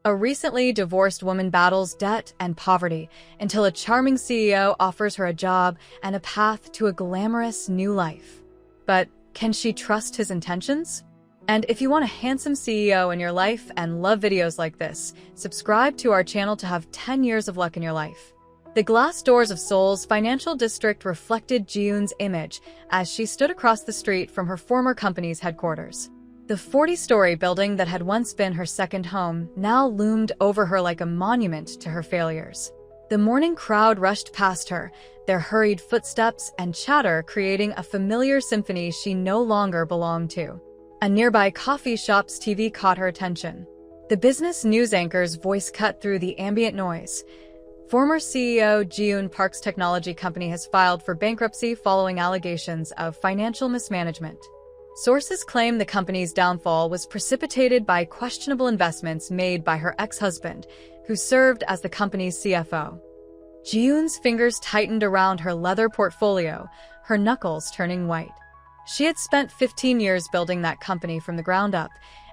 A recently divorced woman battles debt and poverty until a charming CEO offers her a job and a path to a glamorous new life. But can she trust his intentions? And if you want a handsome CEO in your life and love videos like this, subscribe to our channel to have 10 years of luck in your life. The glass doors of Seoul's financial district reflected Ji-yoon's image as she stood across the street from her former company's headquarters. The 40-story building that had once been her second home now loomed over her like a monument to her failures. The morning crowd rushed past her, their hurried footsteps and chatter creating a familiar symphony she no longer belonged to. A nearby coffee shop's TV caught her attention. The business news anchor's voice cut through the ambient noise. Former CEO Ji-yoon Park's technology company has filed for bankruptcy following allegations of financial mismanagement. Sources claim the company's downfall was precipitated by questionable investments made by her ex-husband, who served as the company's CFO. Ji-yoon's fingers tightened around her leather portfolio, her knuckles turning white. She had spent 15 years building that company from the ground up,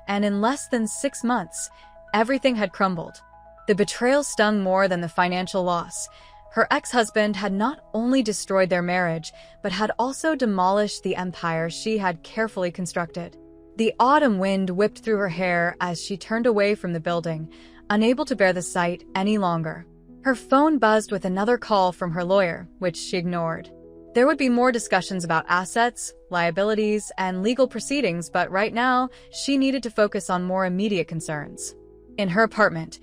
and in less than 6 months, everything had crumbled. The betrayal stung more than the financial loss. Her ex-husband had not only destroyed their marriage, but had also demolished the empire she had carefully constructed. The autumn wind whipped through her hair as she turned away from the building, unable to bear the sight any longer. Her phone buzzed with another call from her lawyer, which she ignored. There would be more discussions about assets, liabilities, and legal proceedings, but right now, she needed to focus on more immediate concerns. In her apartment,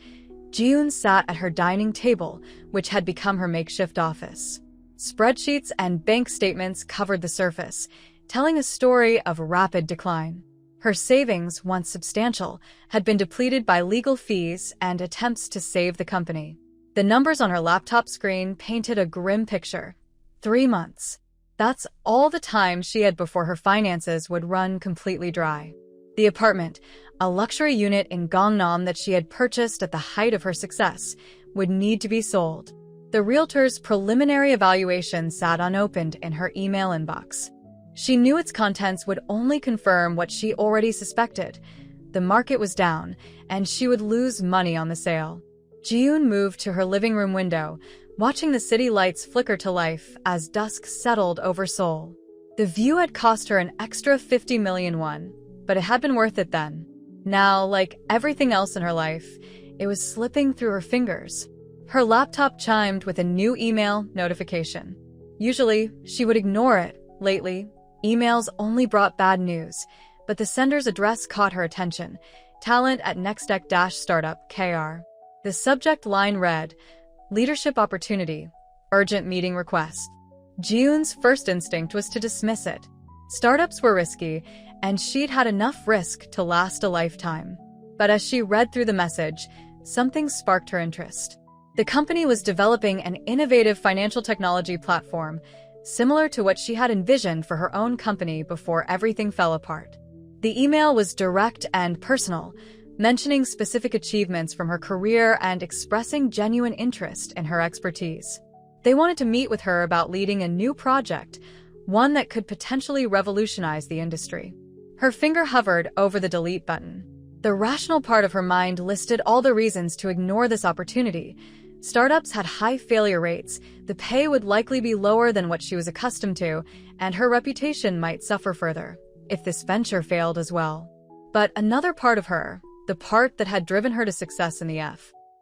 Ji-yoon sat at her dining table, which had become her makeshift office. Spreadsheets and bank statements covered the surface, telling a story of rapid decline. Her savings, once substantial, had been depleted by legal fees and attempts to save the company. The numbers on her laptop screen painted a grim picture. 3 months. That's all the time she had before her finances would run completely dry. The apartment, a luxury unit in Gangnam that she had purchased at the height of her success, would need to be sold. The realtor's preliminary evaluation sat unopened in her email inbox. She knew its contents would only confirm what she already suspected. The market was down, and she would lose money on the sale. Ji-yoon moved to her living room window, watching the city lights flicker to life as dusk settled over Seoul. The view had cost her an extra 50 million won, but it had been worth it then. Now, like everything else in her life, it was slipping through her fingers. Her laptop chimed with a new email notification. Usually, she would ignore it. Lately, emails only brought bad news, but the sender's address caught her attention. Talent at Nextech-Startup, KR. The subject line read, Leadership Opportunity, Urgent Meeting Request. Ji-yoon's first instinct was to dismiss it. Startups were risky, and she'd had enough risk to last a lifetime. But as she read through the message, something sparked her interest. The company was developing an innovative financial technology platform, similar to what she had envisioned for her own company before everything fell apart. The email was direct and personal, mentioning specific achievements from her career and expressing genuine interest in her expertise. They wanted to meet with her about leading a new project, one that could potentially revolutionize the industry. Her finger hovered over the delete button. The rational part of her mind listed all the reasons to ignore this opportunity. Startups had high failure rates, the pay would likely be lower than what she was accustomed to, and her reputation might suffer further, if this venture failed as well. But another part of her, the part that had driven her to success in the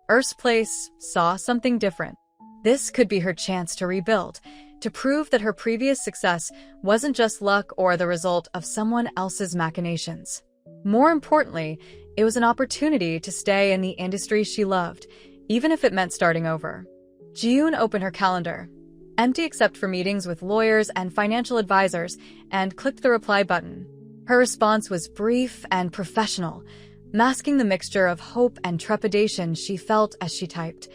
first place, saw something different. This could be her chance to rebuild, to prove that her previous success wasn't just luck or the result of someone else's machinations. More importantly, it was an opportunity to stay in the industry she loved, even if it meant starting over. Ji-yoon opened her calendar, empty except for meetings with lawyers and financial advisors, and clicked the reply button. Her response was brief and professional, masking the mixture of hope and trepidation she felt as she typed,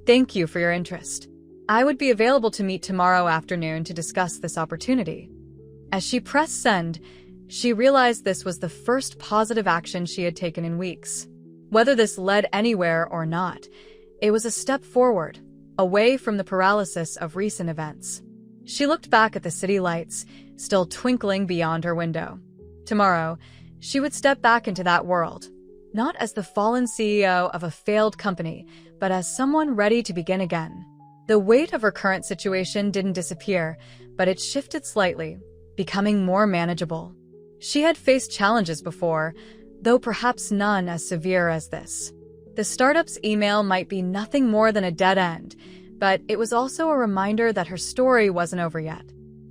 "Thank you for your interest. I would be available to meet tomorrow afternoon to discuss this opportunity." As she pressed send, she realized this was the first positive action she had taken in weeks. Whether this led anywhere or not, it was a step forward, away from the paralysis of recent events. She looked back at the city lights, still twinkling beyond her window. Tomorrow, she would step back into that world, not as the fallen CEO of a failed company, but as someone ready to begin again. The weight of her current situation didn't disappear, but it shifted slightly, becoming more manageable. She had faced challenges before, though perhaps none as severe as this. The startup's email might be nothing more than a dead end, but it was also a reminder that her story wasn't over yet.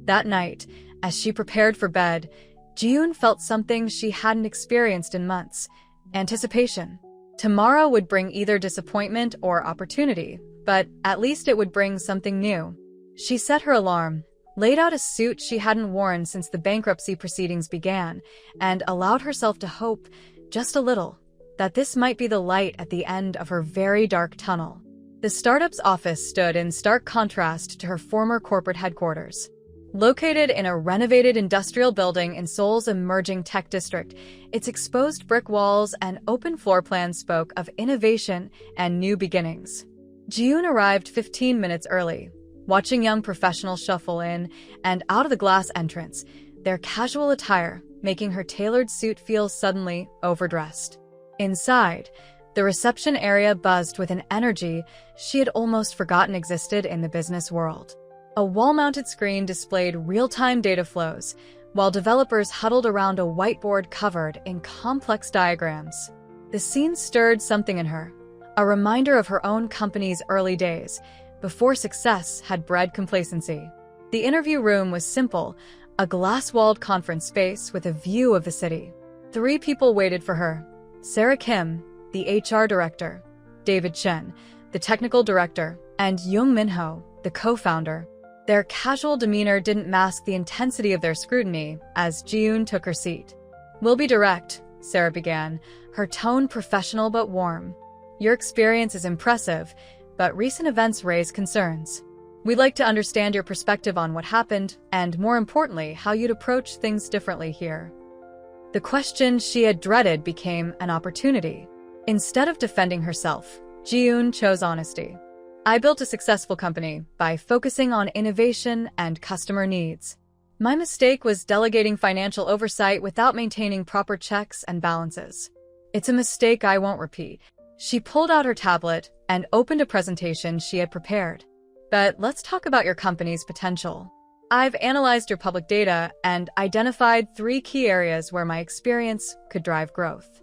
That night, as she prepared for bed, Ji-yoon felt something she hadn't experienced in months: anticipation. Tomorrow would bring either disappointment or opportunity, but at least it would bring something new. She set her alarm, laid out a suit she hadn't worn since the bankruptcy proceedings began, and allowed herself to hope, just a little, that this might be the light at the end of her very dark tunnel. The startup's office stood in stark contrast to her former corporate headquarters. Located in a renovated industrial building in Seoul's emerging tech district, its exposed brick walls and open floor plans spoke of innovation and new beginnings. Ji-yoon arrived 15 minutes early, watching young professionals shuffle in and out of the glass entrance, their casual attire making her tailored suit feel suddenly overdressed. Inside, the reception area buzzed with an energy she had almost forgotten existed in the business world. A wall-mounted screen displayed real-time data flows, while developers huddled around a whiteboard covered in complex diagrams. The scene stirred something in her, a reminder of her own company's early days, before success had bred complacency. The interview room was simple, a glass-walled conference space with a view of the city. 3 people waited for her: Sarah Kim, the HR director; David Chen, the technical director; and Young Min-ho, the co-founder. Their casual demeanor didn't mask the intensity of their scrutiny as Ji-yoon took her seat. "We'll be direct," Sarah began, her tone professional but warm. "Your experience is impressive, but recent events raise concerns. We'd like to understand your perspective on what happened, and more importantly, how you'd approach things differently here." The question she had dreaded became an opportunity. Instead of defending herself, Ji-yoon chose honesty. "I built a successful company by focusing on innovation and customer needs. My mistake was delegating financial oversight without maintaining proper checks and balances. It's a mistake I won't repeat." She pulled out her tablet and opened a presentation she had prepared. "But let's talk about your company's potential. I've analyzed your public data and identified 3 key areas where my experience could drive growth."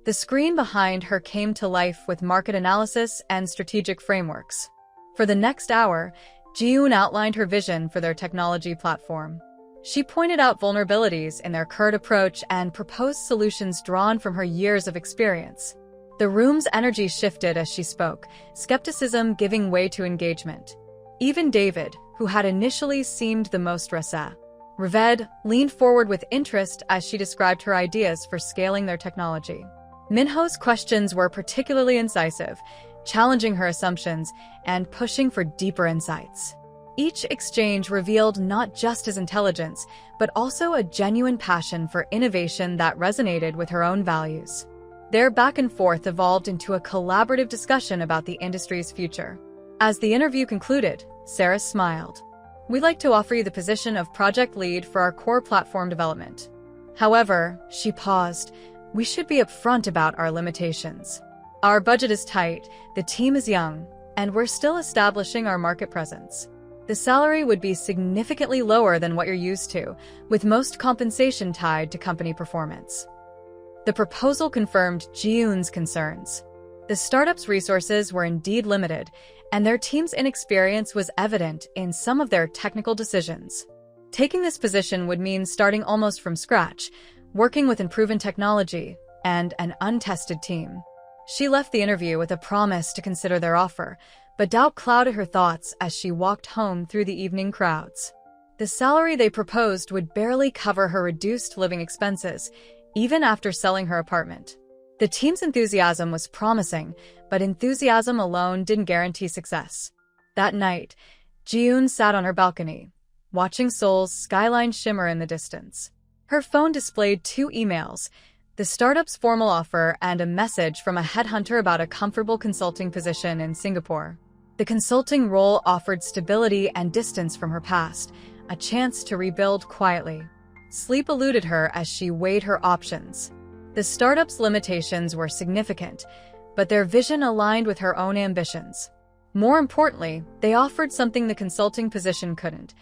The screen behind her came to life with market analysis and strategic frameworks. For the next hour, Ji-yoon outlined her vision for their technology platform. She pointed out vulnerabilities in their current approach and proposed solutions drawn from her years of experience. The room's energy shifted as she spoke, skepticism giving way to engagement. Even David, who had initially seemed the most reserved, leaned forward with interest as she described her ideas for scaling their technology. Minho's questions were particularly incisive, challenging her assumptions and pushing for deeper insights. Each exchange revealed not just his intelligence, but also a genuine passion for innovation that resonated with her own values. Their back and forth evolved into a collaborative discussion about the industry's future. As the interview concluded, Sarah smiled. "We'd like to offer you the position of project lead for our core platform development. However," she paused, "we should be upfront about our limitations. Our budget is tight, the team is young, and we're still establishing our market presence. The salary would be significantly lower than what you're used to, with most compensation tied to company performance." The proposal confirmed Ji-yoon's concerns. The startup's resources were indeed limited, and their team's inexperience was evident in some of their technical decisions. Taking this position would mean starting almost from scratch, working with unproven technology and an untested team. She left the interview with a promise to consider their offer, but doubt clouded her thoughts as she walked home through the evening crowds. The salary they proposed would barely cover her reduced living expenses, even after selling her apartment. The team's enthusiasm was promising, but enthusiasm alone didn't guarantee success. That night, Ji-yoon sat on her balcony, watching Seoul's skyline shimmer in the distance. Her phone displayed 2 emails, the startup's formal offer and a message from a headhunter about a comfortable consulting position in Singapore. The consulting role offered stability and distance from her past, a chance to rebuild quietly. Sleep eluded her as she weighed her options. The startup's limitations were significant, but their vision aligned with her own ambitions. More importantly, they offered something the consulting position couldn't: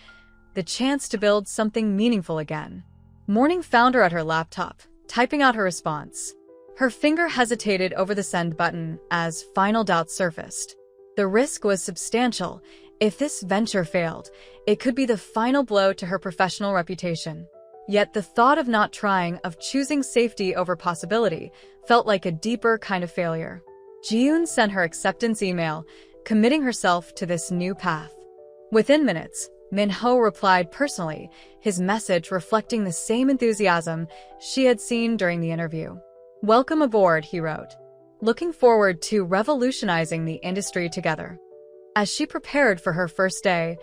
the chance to build something meaningful again. Morning found her at her laptop, typing out her response. Her finger hesitated over the send button as final doubts surfaced. The risk was substantial. If this venture failed, it could be the final blow to her professional reputation. Yet the thought of not trying, of choosing safety over possibility, felt like a deeper kind of failure. Ji-yoon sent her acceptance email, committing herself to this new path. Within minutes, Min-ho replied personally, his message reflecting the same enthusiasm she had seen during the interview. "Welcome aboard," he wrote. "Looking forward to revolutionizing the industry together." As she prepared for her first day,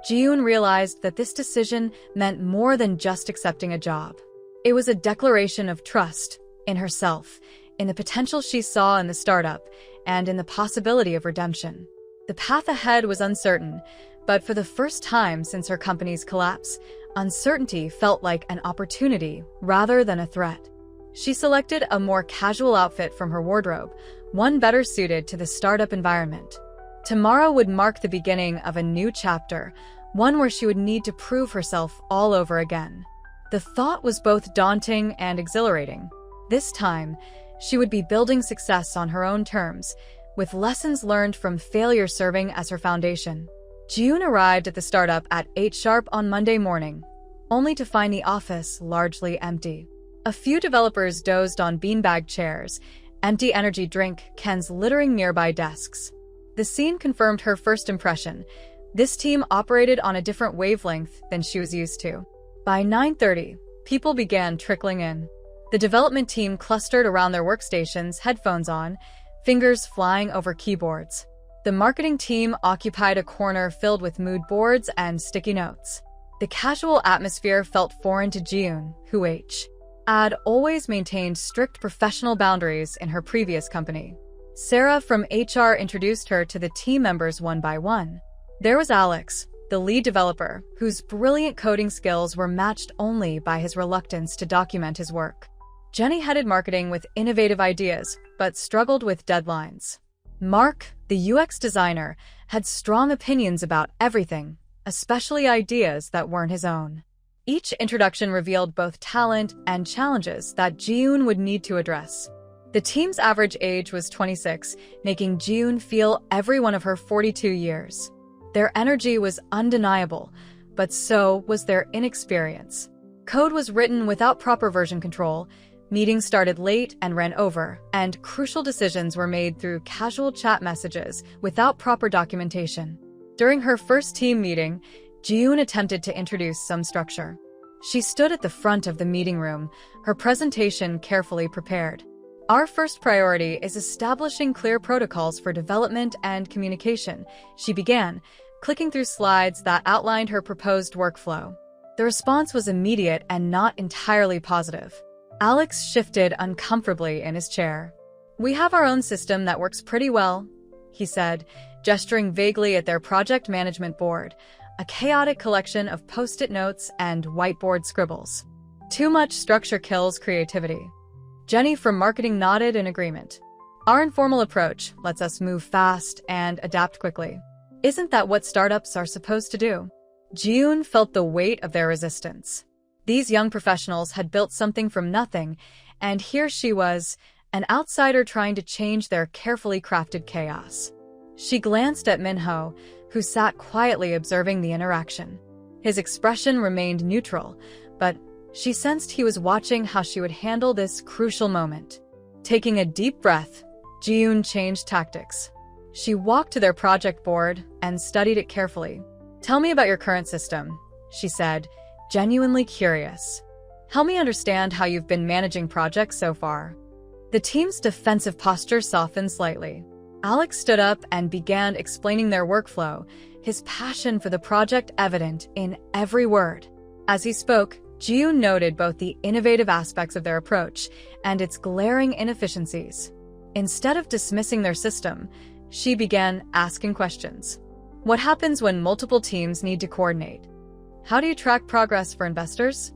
Ji-yoon realized that this decision meant more than just accepting a job. It was a declaration of trust in herself, in the potential she saw in the startup, and in the possibility of redemption. The path ahead was uncertain, but for the first time since her company's collapse, uncertainty felt like an opportunity rather than a threat. She selected a more casual outfit from her wardrobe, one better suited to the startup environment. Tomorrow would mark the beginning of a new chapter, one where she would need to prove herself all over again. The thought was both daunting and exhilarating. This time, she would be building success on her own terms, with lessons learned from failure serving as her foundation. Ji-yoon arrived at the startup at 8 sharp on Monday morning, only to find the office largely empty. A few developers dozed on beanbag chairs, empty energy drink cans littering nearby desks. The scene confirmed her first impression. This team operated on a different wavelength than she was used to. By 9:30, people began trickling in. The development team clustered around their workstations, headphones on, fingers flying over keyboards. The marketing team occupied a corner filled with mood boards and sticky notes. The casual atmosphere felt foreign to Ji-yoon, who had always maintained strict professional boundaries in her previous company. Sarah from HR introduced her to the team members one by one. There was Alex, the lead developer, whose brilliant coding skills were matched only by his reluctance to document his work. Jenny headed marketing with innovative ideas, but struggled with deadlines. Mark, the UX designer, had strong opinions about everything, especially ideas that weren't his own. Each introduction revealed both talent and challenges that Ji-yoon would need to address. The team's average age was 26, making Ji-yoon feel every one of her 42 years. Their energy was undeniable, but so was their inexperience. Code was written without proper version control, meetings started late and ran over, and crucial decisions were made through casual chat messages without proper documentation. During her first team meeting, Ji-yoon attempted to introduce some structure. She stood at the front of the meeting room, her presentation carefully prepared. "Our first priority is establishing clear protocols for development and communication," she began, clicking through slides that outlined her proposed workflow. The response was immediate and not entirely positive. Alex shifted uncomfortably in his chair. "We have our own system that works pretty well," he said, gesturing vaguely at their project management board, a chaotic collection of post-it notes and whiteboard scribbles. "Too much structure kills creativity." Jenny from marketing nodded in agreement. "Our informal approach lets us move fast and adapt quickly. Isn't that what startups are supposed to do?" Ji-yoon felt the weight of their resistance. These young professionals had built something from nothing, and here she was, an outsider trying to change their carefully crafted chaos. She glanced at Min-ho, who sat quietly observing the interaction. His expression remained neutral, but she sensed he was watching how she would handle this crucial moment. Taking a deep breath, Ji-yoon changed tactics. She walked to their project board and studied it carefully. "Tell me about your current system," she said, genuinely curious. "Help me understand how you've been managing projects so far." The team's defensive posture softened slightly. Alex stood up and began explaining their workflow, his passion for the project evident in every word. As he spoke, Ji-yoon noted both the innovative aspects of their approach and its glaring inefficiencies. Instead of dismissing their system, she began asking questions. "What happens when multiple teams need to coordinate? How do you track progress for investors?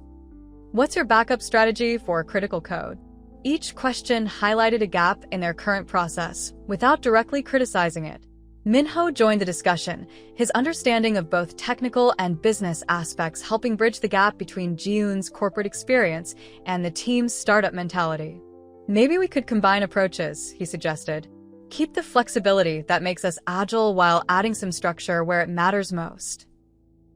What's your backup strategy for critical code? Each question highlighted a gap in their current process, without directly criticizing it. Minho joined the discussion, his understanding of both technical and business aspects helping bridge the gap between Ji-yoon's corporate experience and the team's startup mentality. Maybe we could combine approaches, he suggested. Keep the flexibility that makes us agile while adding some structure where it matters most.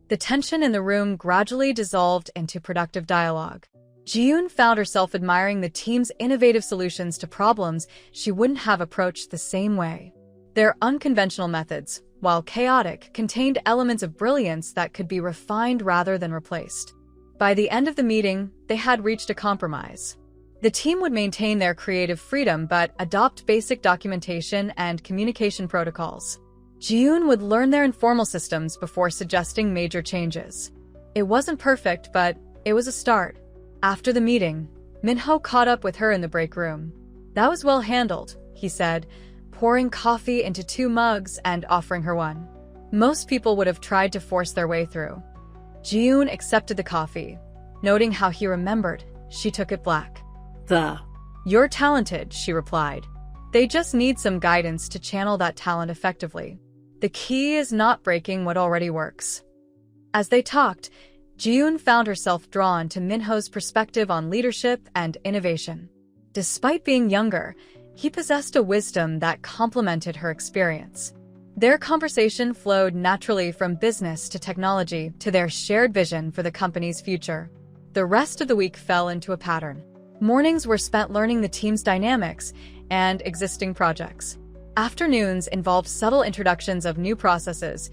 The tension in the room gradually dissolved into productive dialogue. Ji-yoon found herself admiring the team's innovative solutions to problems she wouldn't have approached the same way. Their unconventional methods, while chaotic, contained elements of brilliance that could be refined rather than replaced. By the end of the meeting, they had reached a compromise. The team would maintain their creative freedom but adopt basic documentation and communication protocols. Ji-yoon would learn their informal systems before suggesting major changes. It wasn't perfect, but it was a start. After the meeting, Minho caught up with her in the break room. "That was well handled," he said, pouring coffee into 2 mugs and offering her one. Most people would have tried to force their way through. Ji-yoon accepted the coffee. Noting how he remembered, she took it black. "You're talented," she replied. "They just need some guidance to channel that talent effectively. The key is not breaking what already works." As they talked, Ji-yoon found herself drawn to Minho's perspective on leadership and innovation. Despite being younger, he possessed a wisdom that complemented her experience. Their conversation flowed naturally from business to technology to their shared vision for the company's future. The rest of the week fell into a pattern. Mornings were spent learning the team's dynamics and existing projects. Afternoons involved subtle introductions of new processes,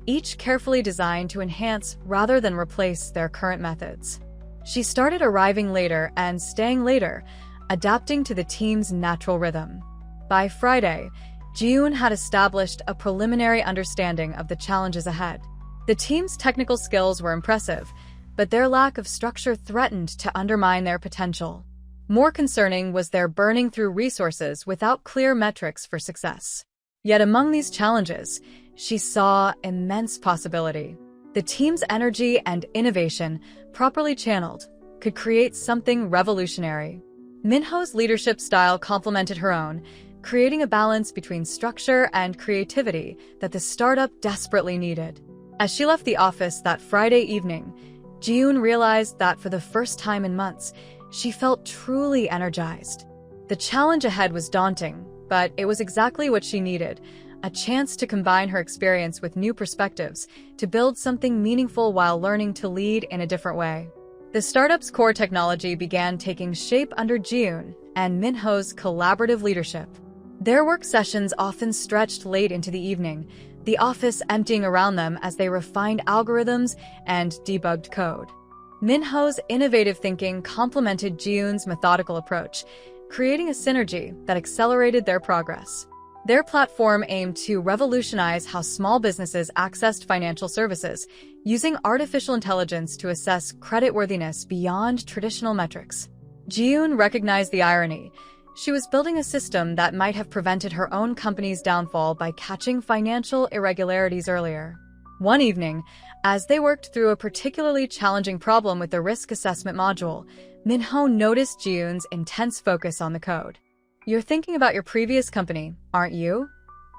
each carefully designed to enhance rather than replace their current methods. She started arriving later and staying later, adapting to the team's natural rhythm. By Friday, Ji-yoon had established a preliminary understanding of the challenges ahead. The team's technical skills were impressive, but their lack of structure threatened to undermine their potential. More concerning was their burning through resources without clear metrics for success. Yet among these challenges, she saw immense possibility. The team's energy and innovation, properly channeled, could create something revolutionary. Minho's leadership style complemented her own, creating a balance between structure and creativity that the startup desperately needed. As she left the office that Friday evening, Ji-yoon realized that for the first time in months, she felt truly energized. The challenge ahead was daunting, but it was exactly what she needed, a chance to combine her experience with new perspectives, to build something meaningful while learning to lead in a different way. The startup's core technology began taking shape under Ji-yoon and Minho's collaborative leadership. Their work sessions often stretched late into the evening, the office emptying around them as they refined algorithms and debugged code. Minho's innovative thinking complemented Ji-yoon's methodical approach, creating a synergy that accelerated their progress. Their platform aimed to revolutionize how small businesses accessed financial services, using artificial intelligence to assess creditworthiness beyond traditional metrics. Ji-yoon recognized the irony. She was building a system that might have prevented her own company's downfall by catching financial irregularities earlier. One evening, as they worked through a particularly challenging problem with the risk assessment module, Minho noticed Ji-yoon's intense focus on the code. "You're thinking about your previous company, aren't you?"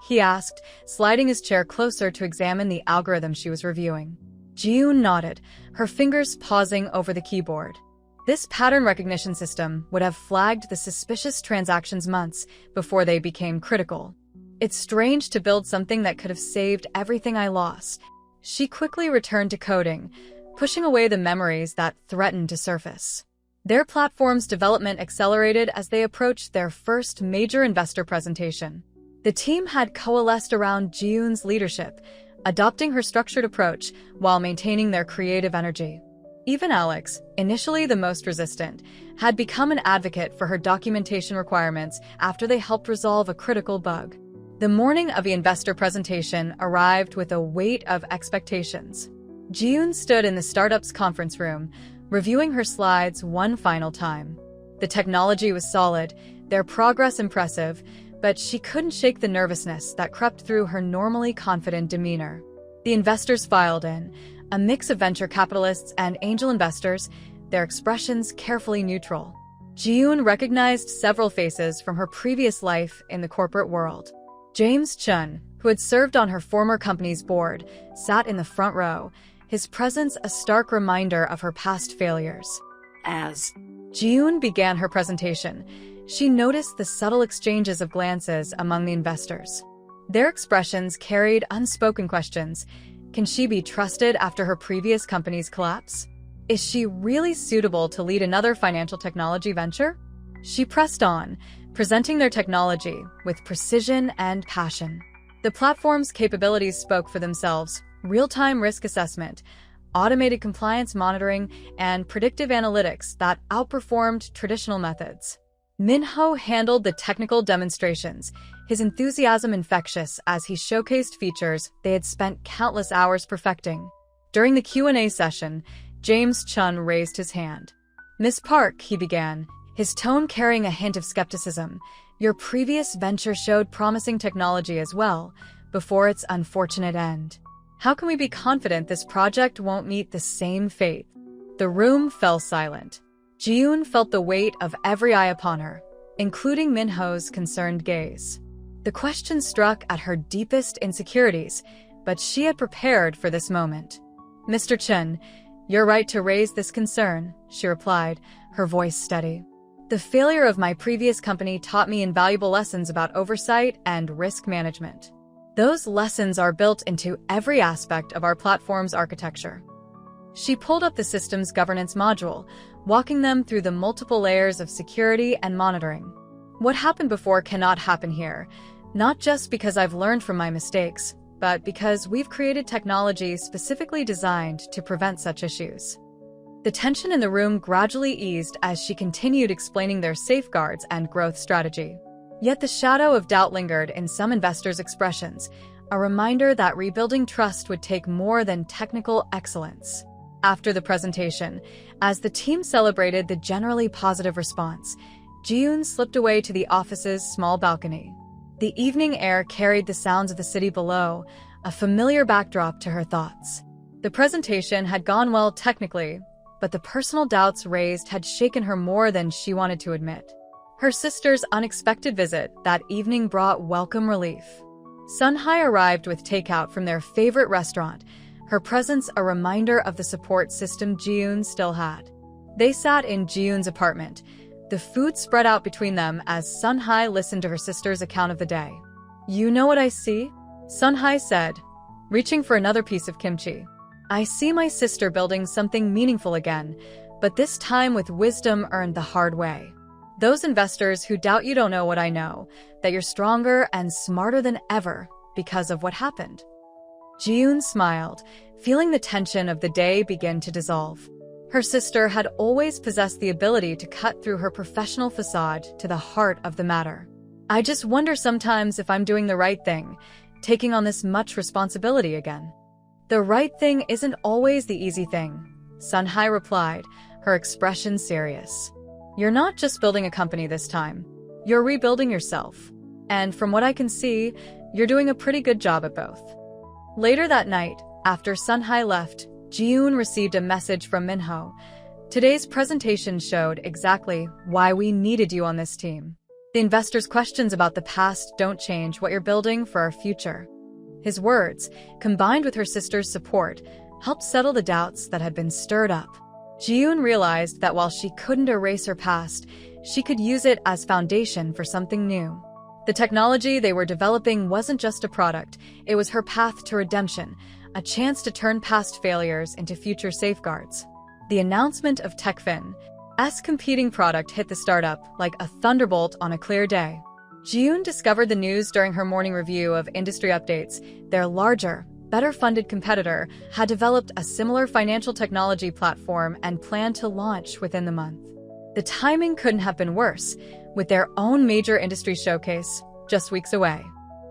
he asked, sliding his chair closer to examine the algorithm she was reviewing. Ji-yoon nodded, her fingers pausing over the keyboard. This pattern recognition system would have flagged the suspicious transactions months before they became critical. "It's strange to build something that could have saved everything I lost." She quickly returned to coding, pushing away the memories that threatened to surface. Their platform's development accelerated as they approached their first major investor presentation. The team had coalesced around Ji-yoon's leadership, adopting her structured approach while maintaining their creative energy. Even Alex, initially the most resistant, had become an advocate for her documentation requirements after they helped resolve a critical bug. The morning of the investor presentation arrived with a weight of expectations. Ji-yoon stood in the startup's conference room, reviewing her slides one final time. The technology was solid, their progress impressive, but she couldn't shake the nervousness that crept through her normally confident demeanor. The investors filed in, a mix of venture capitalists and angel investors, their expressions carefully neutral. Ji-yoon recognized several faces from her previous life in the corporate world. James Chun, who had served on her former company's board, sat in the front row, his presence a stark reminder of her past failures. As Ji-yoon began her presentation, she noticed the subtle exchanges of glances among the investors. Their expressions carried unspoken questions. Can she be trusted after her previous company's collapse? Is she really suitable to lead another financial technology venture? She pressed on, presenting their technology with precision and passion. The platform's capabilities spoke for themselves: real-time risk assessment, automated compliance monitoring, and predictive analytics that outperformed traditional methods. Min-ho handled the technical demonstrations, his enthusiasm infectious as he showcased features they had spent countless hours perfecting. During the Q&A session, James Chun raised his hand. "Miss Park," he began, his tone carrying a hint of skepticism, "your previous venture showed promising technology as well, before its unfortunate end. How can we be confident this project won't meet the same fate?" The room fell silent. Ji-yoon felt the weight of every eye upon her, including Min-ho's concerned gaze. The question struck at her deepest insecurities, but she had prepared for this moment. "Mr. Chun, you're right to raise this concern," she replied, her voice steady. "The failure of my previous company taught me invaluable lessons about oversight and risk management. Those lessons are built into every aspect of our platform's architecture." She pulled up the system's governance module, walking them through the multiple layers of security and monitoring. "What happened before cannot happen here, not just because I've learned from my mistakes, but because we've created technology specifically designed to prevent such issues." The tension in the room gradually eased as she continued explaining their safeguards and growth strategy. Yet the shadow of doubt lingered in some investors' expressions, a reminder that rebuilding trust would take more than technical excellence. After the presentation, as the team celebrated the generally positive response, Ji-yoon slipped away to the office's small balcony. The evening air carried the sounds of the city below, a familiar backdrop to her thoughts. The presentation had gone well technically, but the personal doubts raised had shaken her more than she wanted to admit. Her sister's unexpected visit that evening brought welcome relief. Sunhye arrived with takeout from their favorite restaurant, her presence a reminder of the support system Ji-yoon still had. They sat in Ji-yoon's apartment, the food spread out between them as Sunhye listened to her sister's account of the day. "You know what I see?" Sunhye said, reaching for another piece of kimchi. "I see my sister building something meaningful again, but this time with wisdom earned the hard way. Those investors who doubt you don't know what I know, that you're stronger and smarter than ever because of what happened." Ji-yoon smiled, feeling the tension of the day begin to dissolve. Her sister had always possessed the ability to cut through her professional facade to the heart of the matter. "I just wonder sometimes if I'm doing the right thing, taking on this much responsibility again." "The right thing isn't always the easy thing," Sunhye replied, her expression serious. "You're not just building a company this time. You're rebuilding yourself. And from what I can see, you're doing a pretty good job at both." Later that night, after Sunhye left, Ji-yoon received a message from Min-ho. "Today's presentation showed exactly why we needed you on this team. The investors' questions about the past don't change what you're building for our future." His words, combined with her sister's support, helped settle the doubts that had been stirred up. Ji-yoon realized that while she couldn't erase her past, she could use it as foundation for something new. The technology they were developing wasn't just a product, it was her path to redemption, a chance to turn past failures into future safeguards. The announcement of TechFin's competing product hit the startup like a thunderbolt on a clear day. Ji-yoon discovered the news during her morning review of industry updates. Their larger, better-funded competitor had developed a similar financial technology platform and planned to launch within the month. The timing couldn't have been worse, with their own major industry showcase just weeks away.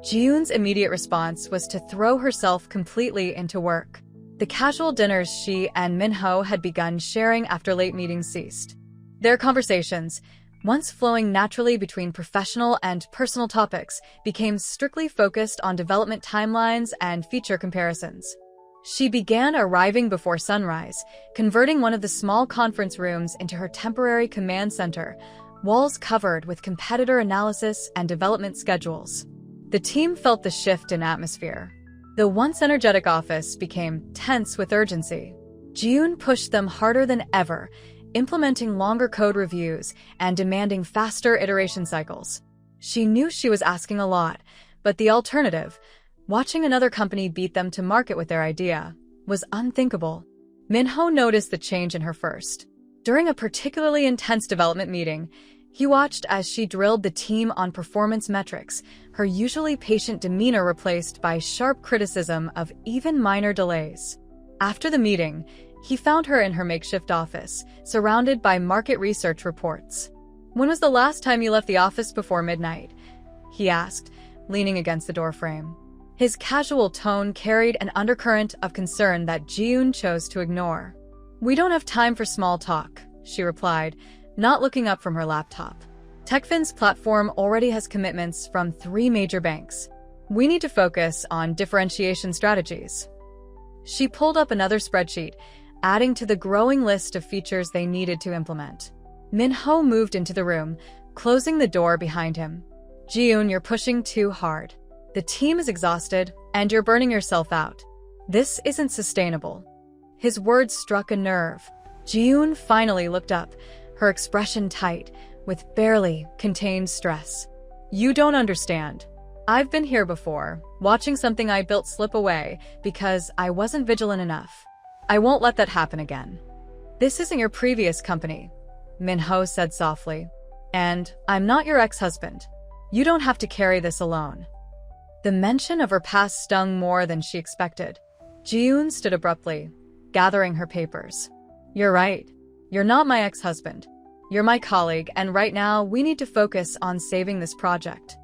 Ji-yoon's immediate response was to throw herself completely into work. The casual dinners she and Min-ho had begun sharing after late meetings ceased. Their conversations, once flowing naturally between professional and personal topics, became strictly focused on development timelines and feature comparisons. She began arriving before sunrise, converting one of the small conference rooms into her temporary command center, walls covered with competitor analysis and development schedules. The team felt the shift in atmosphere. The once energetic office became tense with urgency. June pushed them harder than ever, implementing longer code reviews and demanding faster iteration cycles. She knew she was asking a lot, but the alternative, watching another company beat them to market with their idea, was unthinkable. Minho noticed the change in her first. During a particularly intense development meeting, he watched as she drilled the team on performance metrics, her usually patient demeanor replaced by sharp criticism of even minor delays. After the meeting, he found her in her makeshift office, surrounded by market research reports. "When was the last time you left the office before midnight?" he asked, leaning against the doorframe. His casual tone carried an undercurrent of concern that June chose to ignore. "We don't have time for small talk," she replied, not looking up from her laptop. TechFin's platform already has commitments from 3 major banks. We need to focus on differentiation strategies. She pulled up another spreadsheet, adding to the growing list of features they needed to implement. Minho moved into the room, closing the door behind him. "June, you're pushing too hard. The team is exhausted, and you're burning yourself out. This isn't sustainable." His words struck a nerve. June finally looked up, her expression tight, with barely contained stress. "You don't understand. I've been here before, watching something I built slip away because I wasn't vigilant enough. I won't let that happen again." "This isn't your previous company," Minho said softly. "And I'm not your ex-husband. You don't have to carry this alone." The mention of her past stung more than she expected. June stood abruptly, gathering her papers. "You're right. You're not my ex-husband. You're my colleague, and right now we need to focus on saving this project."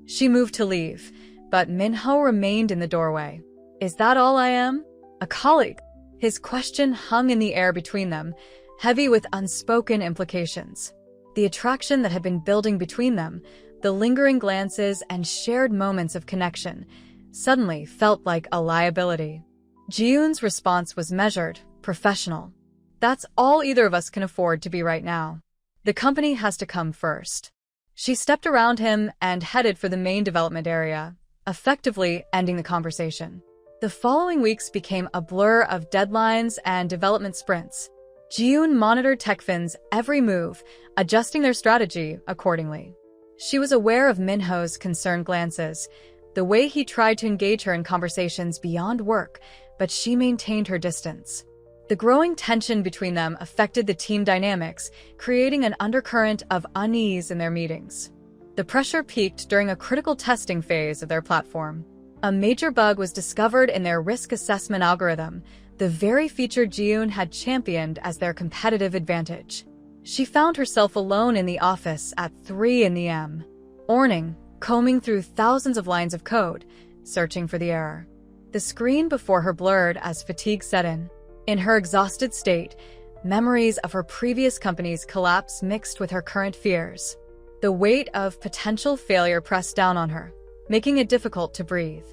She moved to leave, but Minho remained in the doorway. "Is that all I am? A colleague?" His question hung in the air between them, heavy with unspoken implications. The attraction that had been building between them, the lingering glances and shared moments of connection, suddenly felt like a liability. Jiyoon's response was measured, professional. "That's all either of us can afford to be right now. The company has to come first." She stepped around him and headed for the main development area, effectively ending the conversation. The following weeks became a blur of deadlines and development sprints. Jiyoon monitored TechFin's every move, adjusting their strategy accordingly. She was aware of Minho's concerned glances, the way he tried to engage her in conversations beyond work, but she maintained her distance. The growing tension between them affected the team dynamics, creating an undercurrent of unease in their meetings. The pressure peaked during a critical testing phase of their platform. A major bug was discovered in their risk assessment algorithm, the very feature Jiyoon had championed as their competitive advantage. She found herself alone in the office at 3 a.m., Orning, combing through thousands of lines of code, searching for the error. The screen before her blurred as fatigue set in. In her exhausted state, memories of her previous company's collapse mixed with her current fears. The weight of potential failure pressed down on her, making it difficult to breathe.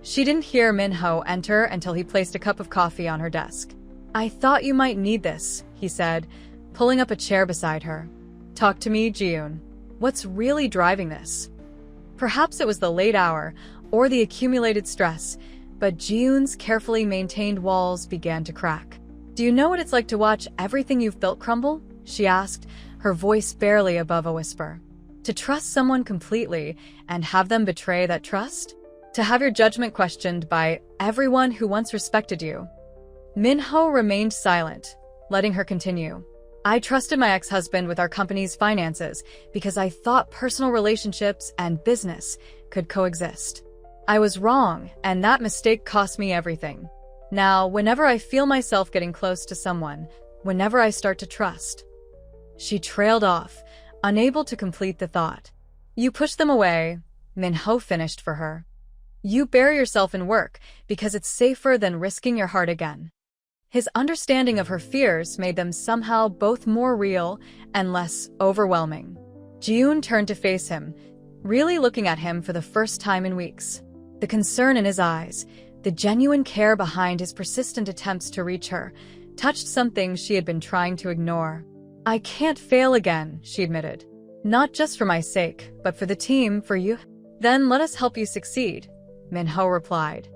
She didn't hear Minho enter until he placed a cup of coffee on her desk. "I thought you might need this," he said, pulling up a chair beside her. "Talk to me, Jiyoon. What's really driving this?" Perhaps it was the late hour or the accumulated stress, but Jiyoon's carefully maintained walls began to crack. "Do you know what it's like to watch everything you've built crumble?" she asked, her voice barely above a whisper. "To trust someone completely and have them betray that trust? To have your judgment questioned by everyone who once respected you?" Minho remained silent, letting her continue. "I trusted my ex-husband with our company's finances because I thought personal relationships and business could coexist. I was wrong, and that mistake cost me everything. Now, whenever I feel myself getting close to someone, whenever I start to trust..." She trailed off, unable to complete the thought. "You push them away," Minho finished for her. "You bury yourself in work because it's safer than risking your heart again." His understanding of her fears made them somehow both more real and less overwhelming. Jiyoon turned to face him, really looking at him for the first time in weeks. The concern in his eyes, The genuine care behind his persistent attempts to reach her touched something she had been trying to ignore. "I can't fail again," she admitted. "Not just for my sake, but for the team, for you." "Then let us help you succeed," Minho replied.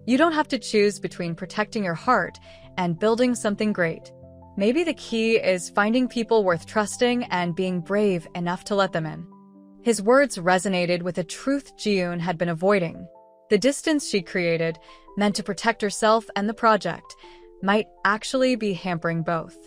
"You don't have to choose between protecting your heart and building something great. Maybe the key is finding people worth trusting and being brave enough to let them in." His words resonated with a truth Ji-yoon had been avoiding. The distance she created, meant to protect herself and the project, might actually be hampering both.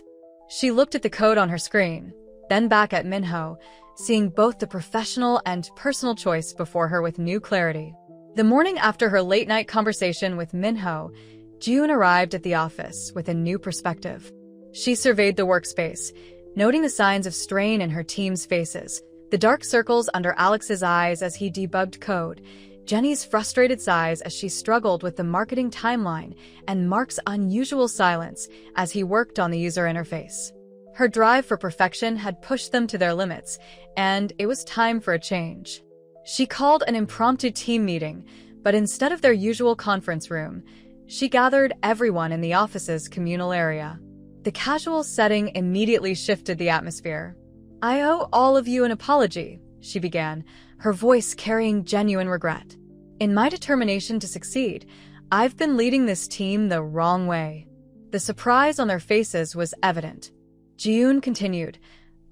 She looked at the code on her screen, then back at Minho, seeing both the professional and personal choice before her with new clarity. The morning after her late-night conversation with Minho, Ji-yoon arrived at the office with a new perspective. She surveyed the workspace, noting the signs of strain in her team's faces, the dark circles under Alex's eyes as he debugged code, Jenny's frustrated sighs as she struggled with the marketing timeline, and Mark's unusual silence as he worked on the user interface. Her drive for perfection had pushed them to their limits, and it was time for a change. She called an impromptu team meeting, but instead of their usual conference room, she gathered everyone in the office's communal area. The casual setting immediately shifted the atmosphere. "I owe all of you an apology," she began, her voice carrying genuine regret. "In my determination to succeed, I've been leading this team the wrong way." The surprise on their faces was evident. Ji-yoon continued,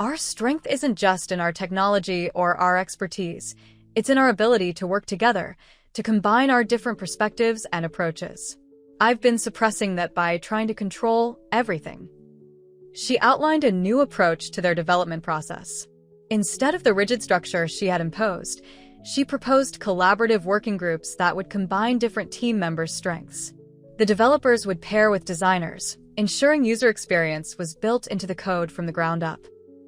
"Our strength isn't just in our technology or our expertise. It's in our ability to work together, to combine our different perspectives and approaches. I've been suppressing that by trying to control everything." She outlined a new approach to their development process. Instead of the rigid structure she had imposed, she proposed collaborative working groups that would combine different team members' strengths. The developers would pair with designers, ensuring user experience was built into the code from the ground up.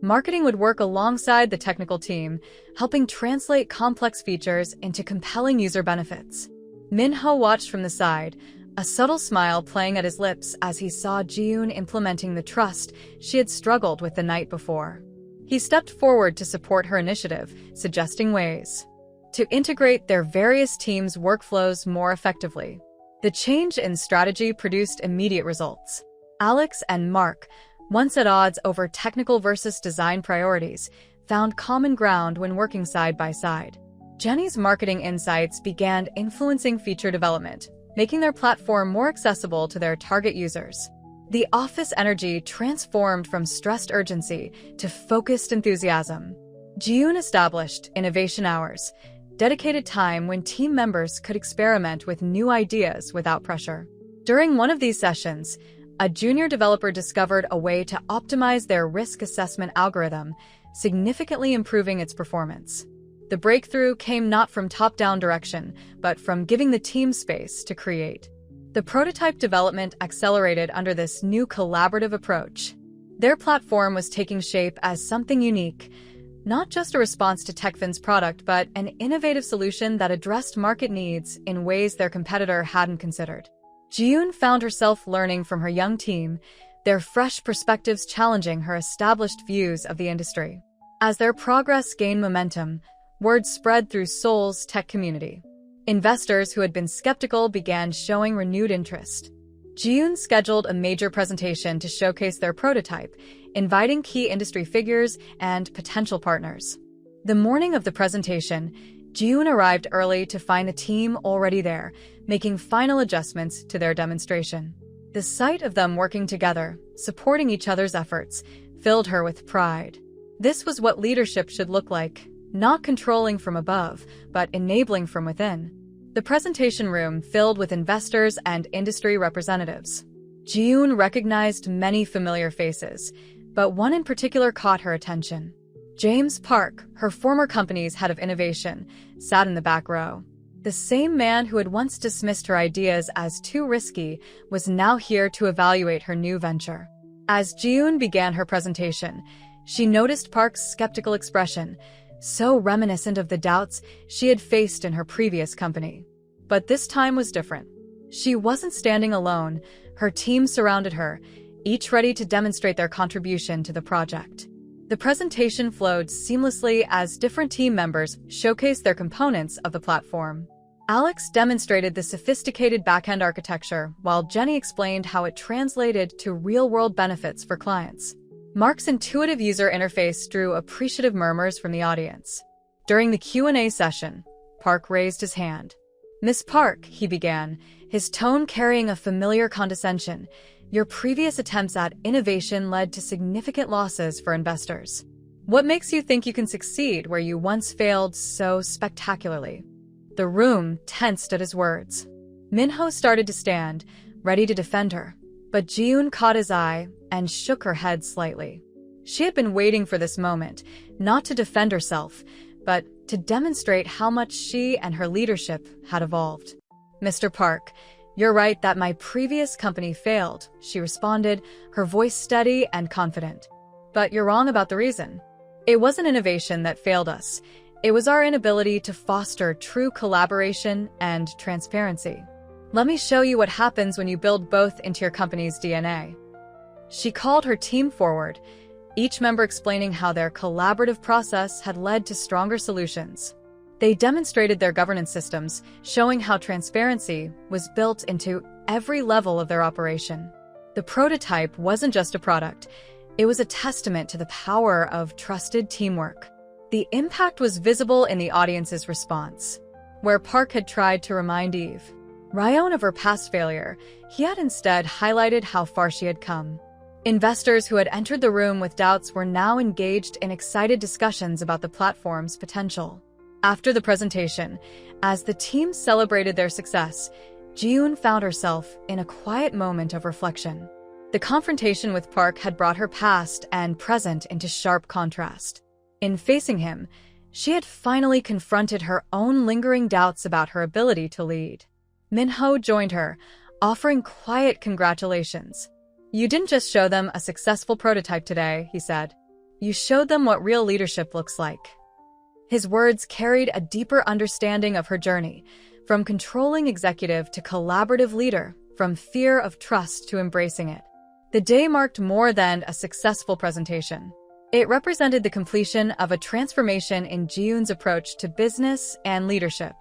Marketing would work alongside the technical team, helping translate complex features into compelling user benefits. Minho watched from the side, a subtle smile playing at his lips as he saw Ji-yoon implementing the trust she had struggled with the night before. He stepped forward to support her initiative, suggesting ways to integrate their various teams' workflows more effectively. The change in strategy produced immediate results. Alex and Mark, once at odds over technical versus design priorities, found common ground when working side by side. Jenny's marketing insights began influencing feature development, making their platform more accessible to their target users. The office energy transformed from stressed urgency to focused enthusiasm. Ji-yoon established innovation hours, dedicated time when team members could experiment with new ideas without pressure. During one of these sessions, a junior developer discovered a way to optimize their risk assessment algorithm, significantly improving its performance. The breakthrough came not from top-down direction, but from giving the team space to create. The prototype development accelerated under this new collaborative approach. Their platform was taking shape as something unique, not just a response to TechFin's product, but an innovative solution that addressed market needs in ways their competitor hadn't considered. Ji-yoon found herself learning from her young team, their fresh perspectives challenging her established views of the industry. As their progress gained momentum, word spread through Seoul's tech community. Investors who had been skeptical began showing renewed interest. Ji-yoon scheduled a major presentation to showcase their prototype, inviting key industry figures and potential partners. The morning of the presentation, Ji-yoon arrived early to find the team already there, making final adjustments to their demonstration. The sight of them working together, supporting each other's efforts, filled her with pride. This was what leadership should look like, not controlling from above, but enabling from within. The presentation room filled with investors and industry representatives. Ji-yoon recognized many familiar faces, but one in particular caught her attention. James Park, her former company's head of innovation, sat in the back row. The same man who had once dismissed her ideas as too risky was now here to evaluate her new venture. As Ji-yoon began her presentation, she noticed Park's skeptical expression, so reminiscent of the doubts she had faced in her previous company. But this time was different. She wasn't standing alone. Her team surrounded her, each ready to demonstrate their contribution to the project. The presentation flowed seamlessly as different team members showcased their components of the platform. Alex demonstrated the sophisticated backend architecture, while Jenny explained how it translated to real-world benefits for clients. Mark's intuitive user interface drew appreciative murmurs from the audience. During the Q&A session, Park raised his hand. "Miss Park," he began, his tone carrying a familiar condescension, "your previous attempts at innovation led to significant losses for investors. What makes you think you can succeed where you once failed so spectacularly?" The room tensed at his words. Minho started to stand, ready to defend her, but Ji-yoon caught his eye and shook her head slightly. She had been waiting for this moment, not to defend herself, but to demonstrate how much she and her leadership had evolved. "Mr. Park, you're right that my previous company failed," she responded, her voice steady and confident. "But you're wrong about the reason. It wasn't innovation that failed us. It was our inability to foster true collaboration and transparency. Let me show you what happens when you build both into your company's DNA." She called her team forward, each member explaining how their collaborative process had led to stronger solutions. They demonstrated their governance systems, showing how transparency was built into every level of their operation. The prototype wasn't just a product, it was a testament to the power of trusted teamwork. The impact was visible in the audience's response. Where Park had tried to remind Eve Ryan of her past failure, he had instead highlighted how far she had come. Investors who had entered the room with doubts were now engaged in excited discussions about the platform's potential. After the presentation, as the team celebrated their success, Ji-yoon found herself in a quiet moment of reflection. The confrontation with Park had brought her past and present into sharp contrast. In facing him, she had finally confronted her own lingering doubts about her ability to lead. Minho joined her, offering quiet congratulations. "You didn't just show them a successful prototype today," he said. "You showed them what real leadership looks like." His words carried a deeper understanding of her journey, from controlling executive to collaborative leader, from fear of trust to embracing it. The day marked more than a successful presentation. It represented the completion of a transformation in Ji-yoon's approach to business and leadership.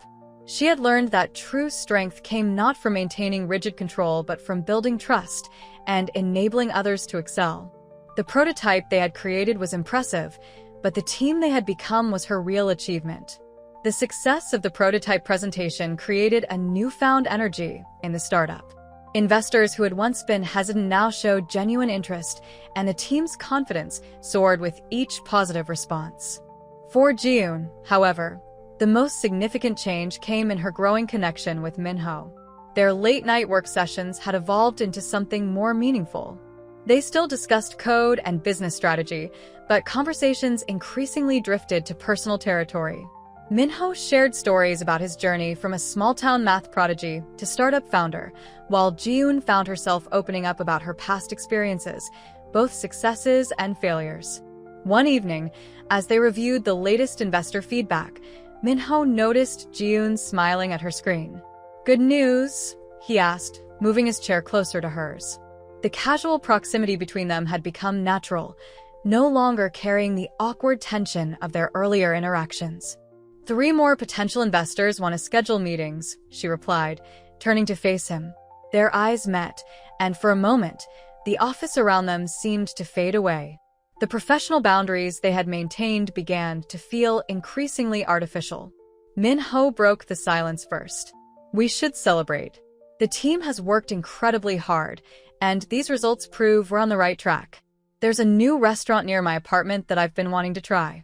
She had learned that true strength came not from maintaining rigid control but from building trust and enabling others to excel. The prototype they had created was impressive, but the team they had become was her real achievement. The success of the prototype presentation created a newfound energy in the startup. Investors who had once been hesitant now showed genuine interest, and the team's confidence soared with each positive response. For Ji-yoon, however, the most significant change came in her growing connection with Minho. Their late-night work sessions had evolved into something more meaningful. They still discussed code and business strategy, but conversations increasingly drifted to personal territory. Minho shared stories about his journey from a small-town math prodigy to startup founder, while Ji-yoon found herself opening up about her past experiences, both successes and failures. One evening, as they reviewed the latest investor feedback, Minho noticed Ji-yoon smiling at her screen. "Good news?" he asked, moving his chair closer to hers. The casual proximity between them had become natural, no longer carrying the awkward tension of their earlier interactions. "3 more potential investors want to schedule meetings," she replied, turning to face him. Their eyes met, and for a moment, the office around them seemed to fade away. The professional boundaries they had maintained began to feel increasingly artificial. Minho broke the silence first. "We should celebrate. The team has worked incredibly hard, and these results prove we're on the right track. There's a new restaurant near my apartment that I've been wanting to try."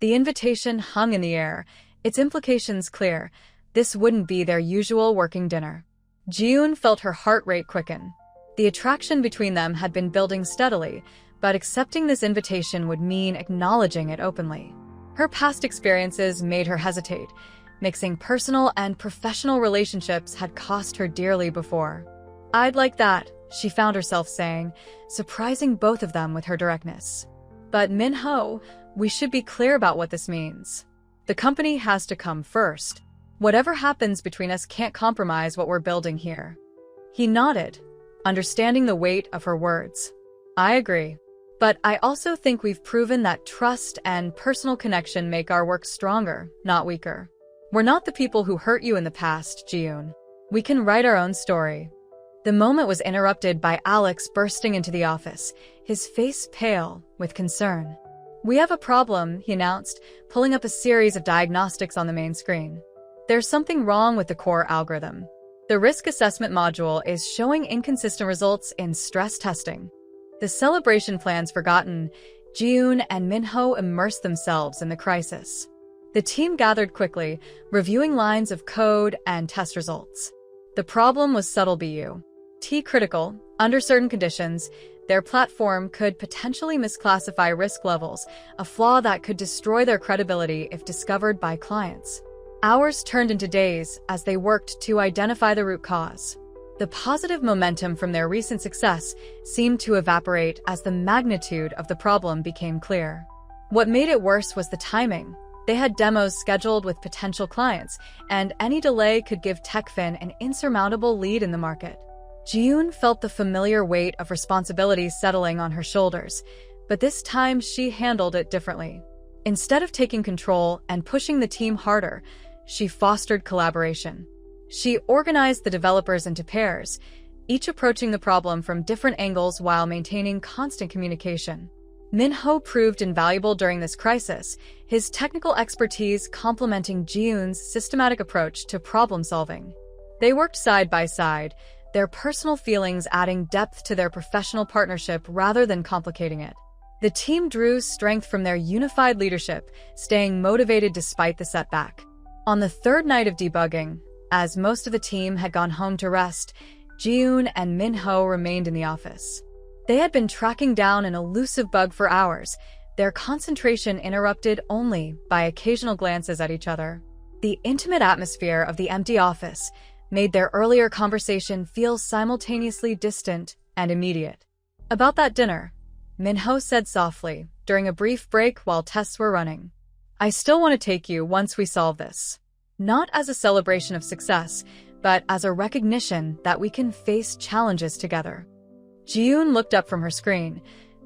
The invitation hung in the air, its implications clear. This wouldn't be their usual working dinner. Ji-yoon felt her heart rate quicken. The attraction between them had been building steadily, but accepting this invitation would mean acknowledging it openly. Her past experiences made her hesitate. Mixing personal and professional relationships had cost her dearly before. "I'd like that," she found herself saying, surprising both of them with her directness. "But Minho, we should be clear about what this means. The company has to come first. Whatever happens between us can't compromise what we're building here." He nodded, understanding the weight of her words. "I agree. But I also think we've proven that trust and personal connection make our work stronger, not weaker. We're not the people who hurt you in the past, Ji-yoon. We can write our own story. The moment was interrupted by Alex bursting into the office, his face pale with concern. We have a problem, he announced, pulling up a series of diagnostics on the main screen. There's something wrong with the core algorithm. The risk assessment module is showing inconsistent results in stress testing. The celebration plans forgotten, Ji-yoon and Min-ho immersed themselves in the crisis. The team gathered quickly, reviewing lines of code and test results. The problem was subtle BU. T-critical, under certain conditions, their platform could potentially misclassify risk levels, a flaw that could destroy their credibility if discovered by clients. Hours turned into days as they worked to identify the root cause. The positive momentum from their recent success seemed to evaporate as the magnitude of the problem became clear. What made it worse was the timing. They had demos scheduled with potential clients, and any delay could give TechFin an insurmountable lead in the market. Ji-yoon felt the familiar weight of responsibility settling on her shoulders, but this time she handled it differently. Instead of taking control and pushing the team harder, she fostered collaboration. She organized the developers into pairs, each approaching the problem from different angles while maintaining constant communication. Min-ho proved invaluable during this crisis, his technical expertise complementing Ji-yoon's systematic approach to problem-solving. They worked side by side, their personal feelings adding depth to their professional partnership rather than complicating it. The team drew strength from their unified leadership, staying motivated despite the setback. On the third night of debugging, as most of the team had gone home to rest, Ji-yoon and Min-ho remained in the office. They had been tracking down an elusive bug for hours, their concentration interrupted only by occasional glances at each other. The intimate atmosphere of the empty office made their earlier conversation feel simultaneously distant and immediate. About that dinner, Min-ho said softly, during a brief break while tests were running. I still want to take you once we solve this. Not as a celebration of success, but as a recognition that we can face challenges together. Ji-yoon looked up from her screen,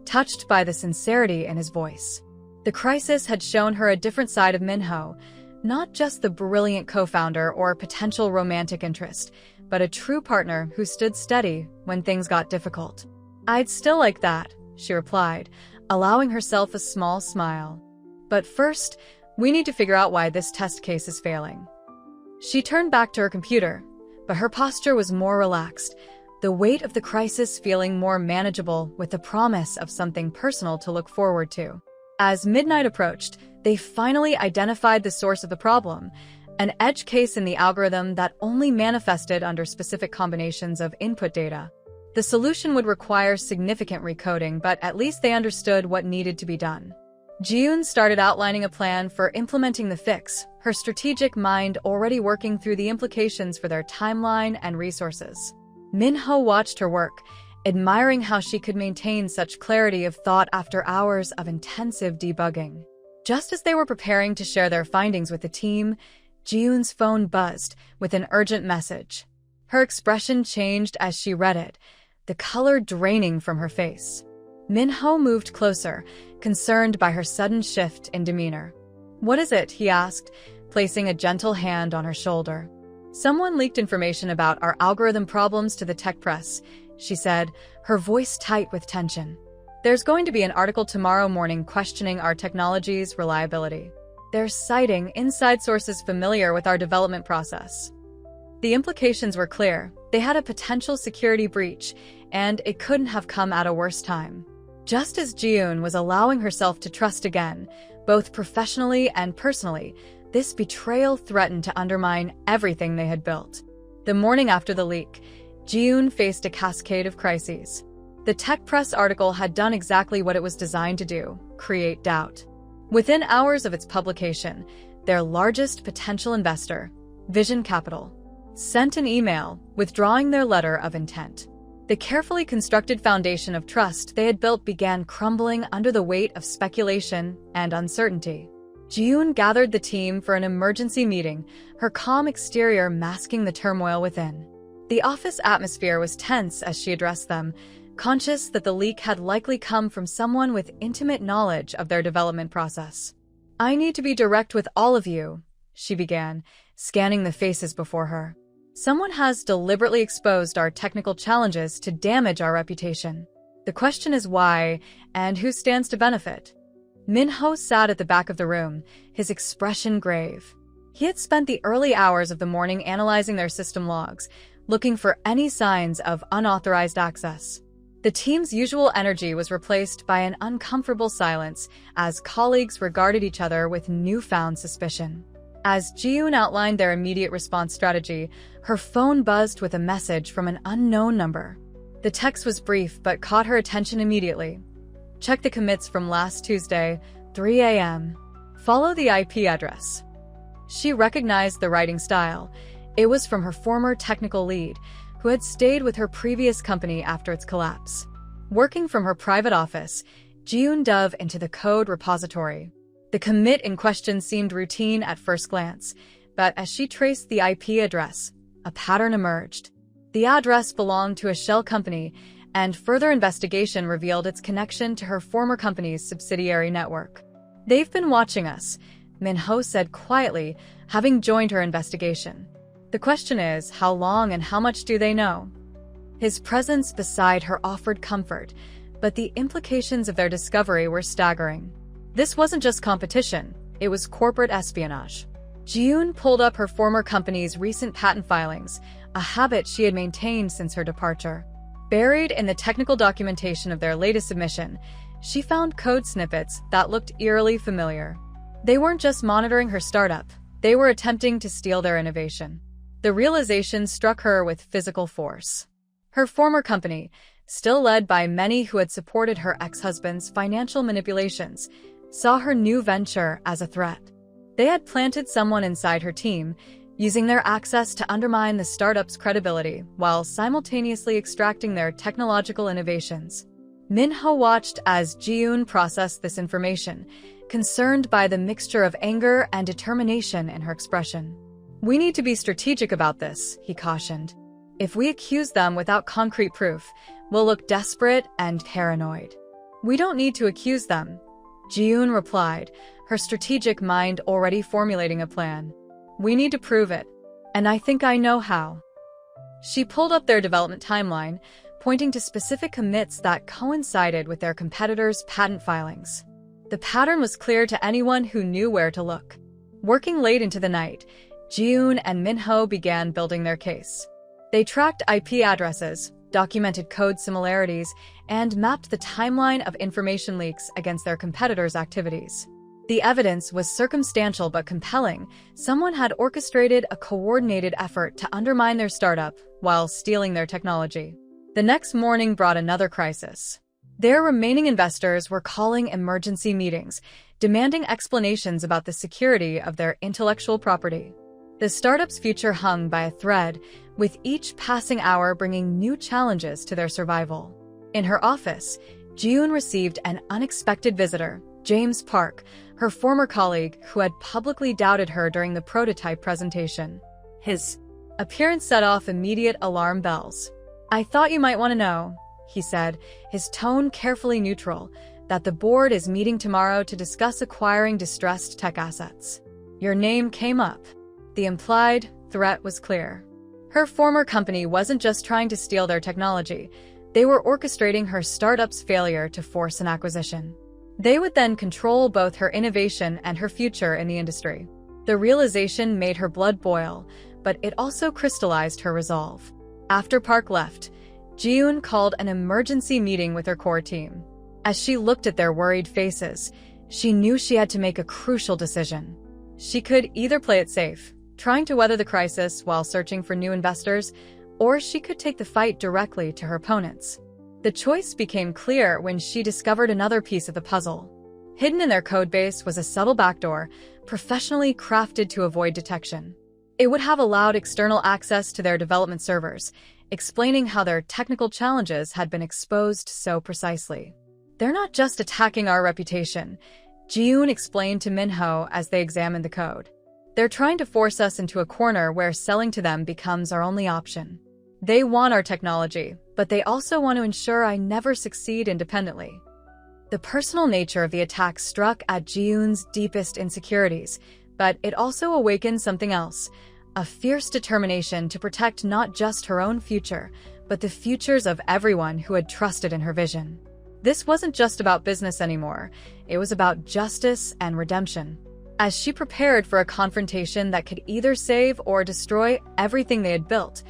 touched by the sincerity in his voice. The crisis had shown her a different side of Min-ho, not just the brilliant co-founder or potential romantic interest, but a true partner who stood steady when things got difficult. I'd still like that, she replied, allowing herself a small smile. But first, we need to figure out why this test case is failing. She turned back to her computer, but her posture was more relaxed, the weight of the crisis feeling more manageable with the promise of something personal to look forward to. As midnight approached, they finally identified the source of the problem, an edge case in the algorithm that only manifested under specific combinations of input data. The solution would require significant recoding, but at least they understood what needed to be done. Ji-yoon started outlining a plan for implementing the fix, her strategic mind already working through the implications for their timeline and resources. Min-ho watched her work, admiring how she could maintain such clarity of thought after hours of intensive debugging. Just as they were preparing to share their findings with the team, Ji-yoon's phone buzzed with an urgent message. Her expression changed as she read it, the color draining from her face. Min-ho moved closer, concerned by her sudden shift in demeanor. What is it? He asked, placing a gentle hand on her shoulder. Someone leaked information about our algorithm problems to the tech press, she said, her voice tight with tension. There's going to be an article tomorrow morning questioning our technology's reliability. They're citing inside sources familiar with our development process. The implications were clear. They had a potential security breach, and it couldn't have come at a worse time. Just as Ji-yoon was allowing herself to trust again, both professionally and personally, this betrayal threatened to undermine everything they had built. The morning after the leak, Ji-yoon faced a cascade of crises. The tech press article had done exactly what it was designed to do, create doubt. Within hours of its publication, their largest potential investor, Vision Capital, sent an email withdrawing their letter of intent. The carefully constructed foundation of trust they had built began crumbling under the weight of speculation and uncertainty. Ji-yoon gathered the team for an emergency meeting, her calm exterior masking the turmoil within. The office atmosphere was tense as she addressed them, conscious that the leak had likely come from someone with intimate knowledge of their development process. I need to be direct with all of you, she began, scanning the faces before her. Someone has deliberately exposed our technical challenges to damage our reputation. The question is why, and who stands to benefit? Min-ho sat at the back of the room, his expression grave. He had spent the early hours of the morning analyzing their system logs, looking for any signs of unauthorized access. The team's usual energy was replaced by an uncomfortable silence as colleagues regarded each other with newfound suspicion. As Ji-yoon outlined their immediate response strategy, her phone buzzed with a message from an unknown number. The text was brief but caught her attention immediately. Check the commits from last Tuesday, 3 a.m. Follow the IP address. She recognized the writing style. It was from her former technical lead, who had stayed with her previous company after its collapse. Working from her private office, Ji-yoon dove into the code repository. The commit in question seemed routine at first glance, but as she traced the IP address, a pattern emerged. The address belonged to a shell company, and further investigation revealed its connection to her former company's subsidiary network. "They've been watching us," Min-ho said quietly, having joined her investigation. "The question is, how long and how much do they know?" His presence beside her offered comfort, but the implications of their discovery were staggering. This wasn't just competition, it was corporate espionage. Ji-yoon pulled up her former company's recent patent filings, a habit she had maintained since her departure. Buried in the technical documentation of their latest submission, she found code snippets that looked eerily familiar. They weren't just monitoring her startup, they were attempting to steal their innovation. The realization struck her with physical force. Her former company, still led by many who had supported her ex-husband's financial manipulations, saw her new venture as a threat. They had planted someone inside her team, using their access to undermine the startup's credibility while simultaneously extracting their technological innovations. Min-ho watched as Ji-yoon processed this information, concerned by the mixture of anger and determination in her expression. "We need to be strategic about this," he cautioned. "If we accuse them without concrete proof, we'll look desperate and paranoid." "We don't need to accuse them," Ji-yoon replied, her strategic mind already formulating a plan. "We need to prove it, and I think I know how." She pulled up their development timeline, pointing to specific commits that coincided with their competitors' patent filings. The pattern was clear to anyone who knew where to look. Working late into the night, Ji-yoon and Min-ho began building their case. They tracked IP addresses, documented code similarities, and mapped the timeline of information leaks against their competitors' activities. The evidence was circumstantial but compelling. Someone had orchestrated a coordinated effort to undermine their startup while stealing their technology. The next morning brought another crisis. Their remaining investors were calling emergency meetings, demanding explanations about the security of their intellectual property. The startup's future hung by a thread, with each passing hour bringing new challenges to their survival. In her office, Ji-yoon received an unexpected visitor, James Park, her former colleague who had publicly doubted her during the prototype presentation. His appearance set off immediate alarm bells. "I thought you might want to know," he said, his tone carefully neutral, "that the board is meeting tomorrow to discuss acquiring distressed tech assets." Your name came up. The implied threat was clear. Her former company wasn't just trying to steal their technology, they were orchestrating her startup's failure to force an acquisition. They would then control both her innovation and her future in the industry. The realization made her blood boil, but it also crystallized her resolve. After Park left, Ji-yoon called an emergency meeting with her core team. As she looked at their worried faces, she knew she had to make a crucial decision. She could either play it safe, trying to weather the crisis while searching for new investors, or she could take the fight directly to her opponents. The choice became clear when she discovered another piece of the puzzle. Hidden in their codebase was a subtle backdoor, professionally crafted to avoid detection. It would have allowed external access to their development servers, explaining how their technical challenges had been exposed so precisely. "They're not just attacking our reputation," Ji-yoon explained to Min-ho as they examined the code. "They're trying to force us into a corner where selling to them becomes our only option. They want our technology, but they also want to ensure I never succeed independently." The personal nature of the attack struck at Ji-yoon's deepest insecurities, But it also awakened something else, a fierce determination to protect not just her own future, but the futures of everyone who had trusted in her vision. This wasn't just about business anymore, it was about justice and redemption. As she prepared for a confrontation that could either save or destroy everything they had built,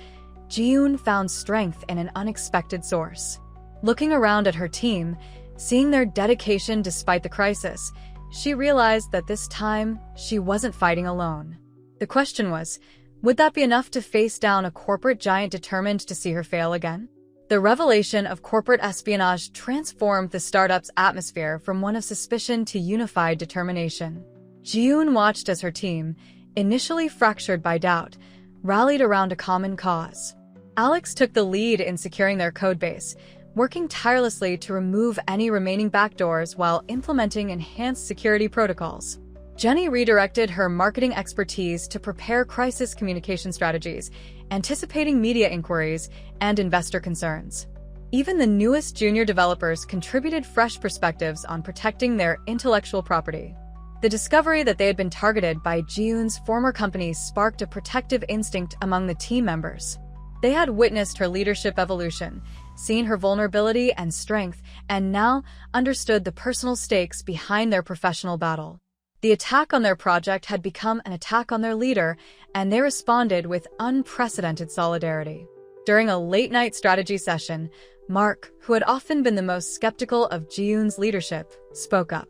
Ji-yoon found strength in an unexpected source. Looking around at her team, seeing their dedication despite the crisis, she realized that this time she wasn't fighting alone. The question was, would that be enough to face down a corporate giant determined to see her fail again? The revelation of corporate espionage transformed the startup's atmosphere from one of suspicion to unified determination. Ji-yoon watched as her team, initially fractured by doubt, rallied around a common cause. Alex took the lead in securing their codebase, working tirelessly to remove any remaining backdoors while implementing enhanced security protocols. Jenny redirected her marketing expertise to prepare crisis communication strategies, anticipating media inquiries and investor concerns. Even the newest junior developers contributed fresh perspectives on protecting their intellectual property. The discovery that they had been targeted by Ji-yoon's former company sparked a protective instinct among the team members. They had witnessed her leadership evolution, seen her vulnerability and strength, and now understood the personal stakes behind their professional battle. The attack on their project had become an attack on their leader, and they responded with unprecedented solidarity. During a late-night strategy session, Mark, who had often been the most skeptical of Ji-yoon's leadership, spoke up.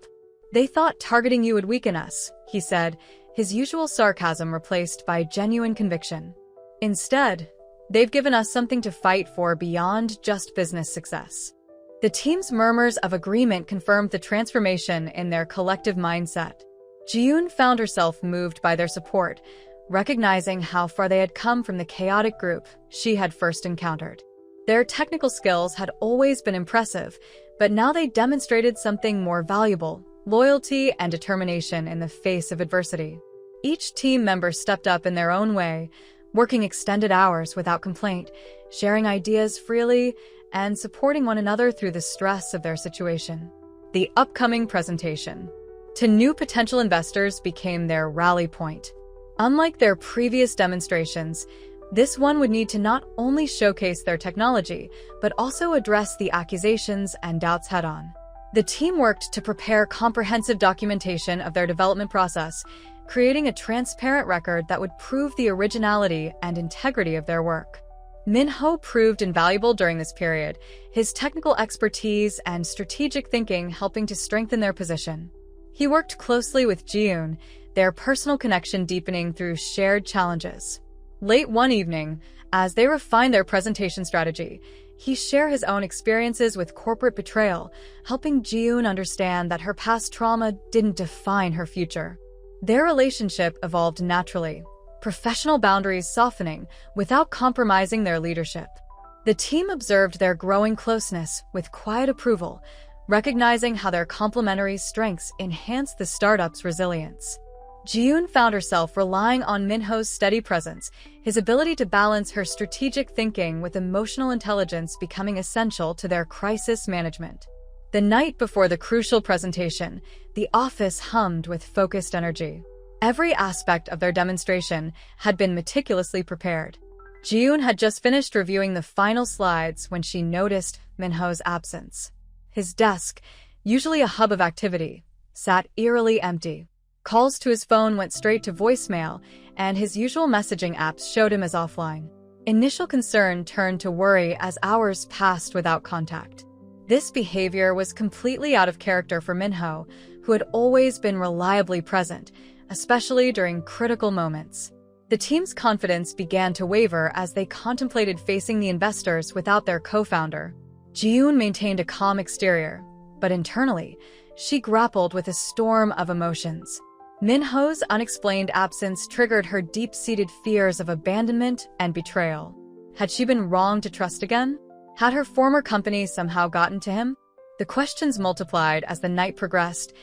"They thought targeting you would weaken us," he said, his usual sarcasm replaced by genuine conviction. "Instead, they've given us something to fight for beyond just business success." The team's murmurs of agreement confirmed the transformation in their collective mindset. Ji-yoon found herself moved by their support, recognizing how far they had come from the chaotic group she had first encountered. Their technical skills had always been impressive, but now they demonstrated something more valuable: loyalty and determination in the face of adversity. Each team member stepped up in their own way, working extended hours without complaint, sharing ideas freely, and supporting one another through the stress of their situation. The upcoming presentation to new potential investors became their rally point. Unlike their previous demonstrations, this one would need to not only showcase their technology, but also address the accusations and doubts head-on. The team worked to prepare comprehensive documentation of their development process, creating a transparent record that would prove the originality and integrity of their work. Min-ho proved invaluable during this period, his technical expertise and strategic thinking helping to strengthen their position. He worked closely with Ji-yoon, their personal connection deepening through shared challenges. Late one evening, as they refined their presentation strategy, he shared his own experiences with corporate betrayal, helping Ji-yoon understand that her past trauma didn't define her future. Their relationship evolved naturally, professional boundaries softening without compromising their leadership. The team observed their growing closeness with quiet approval, recognizing how their complementary strengths enhanced the startup's resilience. Ji-yoon found herself relying on Min-ho's steady presence, his ability to balance her strategic thinking with emotional intelligence becoming essential to their crisis management. The night before the crucial presentation, the office hummed with focused energy. Every aspect of their demonstration had been meticulously prepared. Ji-yoon had just finished reviewing the final slides when she noticed Min-ho's absence. His desk, usually a hub of activity, sat eerily empty. Calls to his phone went straight to voicemail, and his usual messaging apps showed him as offline. Initial concern turned to worry as hours passed without contact. This behavior was completely out of character for Min-ho, who had always been reliably present, especially during critical moments. The team's confidence began to waver as they contemplated facing the investors without their co-founder. Ji-yoon maintained a calm exterior, but internally, she grappled with a storm of emotions. Min-ho's unexplained absence triggered her deep-seated fears of abandonment and betrayal. Had she been wrong to trust again? Had her former company somehow gotten to him? The questions multiplied as the night progressed,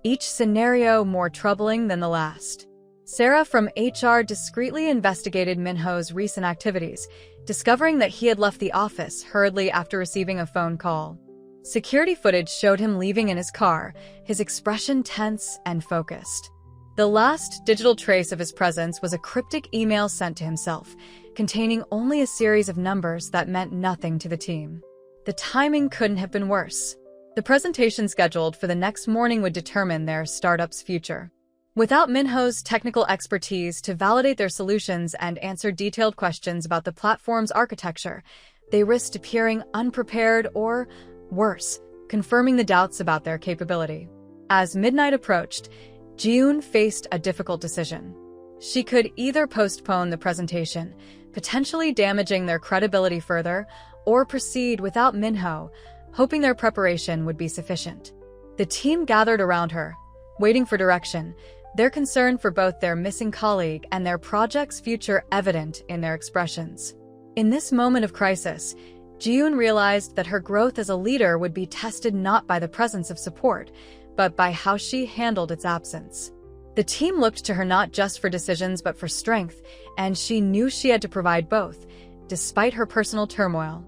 each scenario more troubling than the last. Sarah from HR discreetly investigated Min-ho's recent activities, discovering that he had left the office hurriedly after receiving a phone call. Security footage showed him leaving in his car, his expression tense and focused. The last digital trace of his presence was a cryptic email sent to himself, containing only a series of numbers that meant nothing to the team. The timing couldn't have been worse. The presentation scheduled for the next morning would determine their startup's future. Without Minho's technical expertise to validate their solutions and answer detailed questions about the platform's architecture, they risked appearing unprepared or, worse, confirming the doubts about their capability. As midnight approached, Jiyoon faced a difficult decision. She could either postpone the presentation, potentially damaging their credibility further, or proceed without Minho, hoping their preparation would be sufficient. The team gathered around her, waiting for direction, their concern for both their missing colleague and their project's future evident in their expressions. In this moment of crisis, Jiyoon realized that her growth as a leader would be tested not by the presence of support, but by how she handled its absence. The team looked to her not just for decisions but for strength, and she knew she had to provide both, despite her personal turmoil.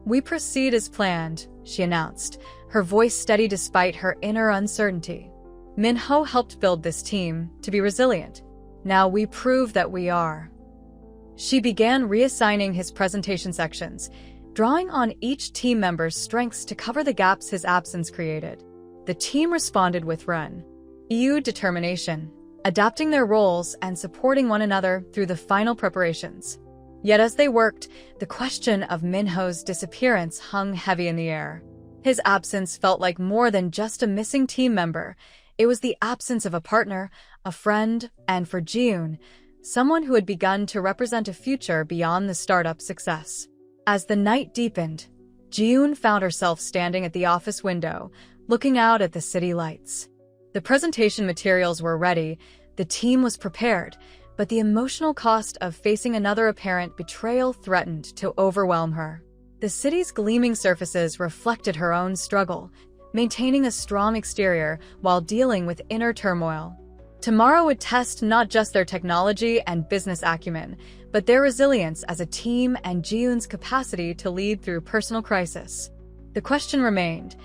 "We proceed as planned," she announced, her voice steady despite her inner uncertainty. "Minho helped build this team to be resilient. Now we prove that we are." She began reassigning his presentation sections, drawing on each team member's strengths to cover the gaps his absence created. The team responded with determination, adapting their roles and supporting one another through the final preparations. Yet as they worked, the question of Minho's disappearance hung heavy in the air. His absence felt like more than just a missing team member. It was the absence of a partner, a friend, and for Jiyoon, someone who had begun to represent a future beyond the startup's success. As the night deepened, Jiyoon found herself standing at the office window, looking out at the city lights. The presentation materials were ready, the team was prepared, but the emotional cost of facing another apparent betrayal threatened to overwhelm her. The city's gleaming surfaces reflected her own struggle, maintaining a strong exterior while dealing with inner turmoil. Tomorrow would test not just their technology and business acumen, but their resilience as a team and Jiyoon's capacity to lead through personal crisis. The question remained,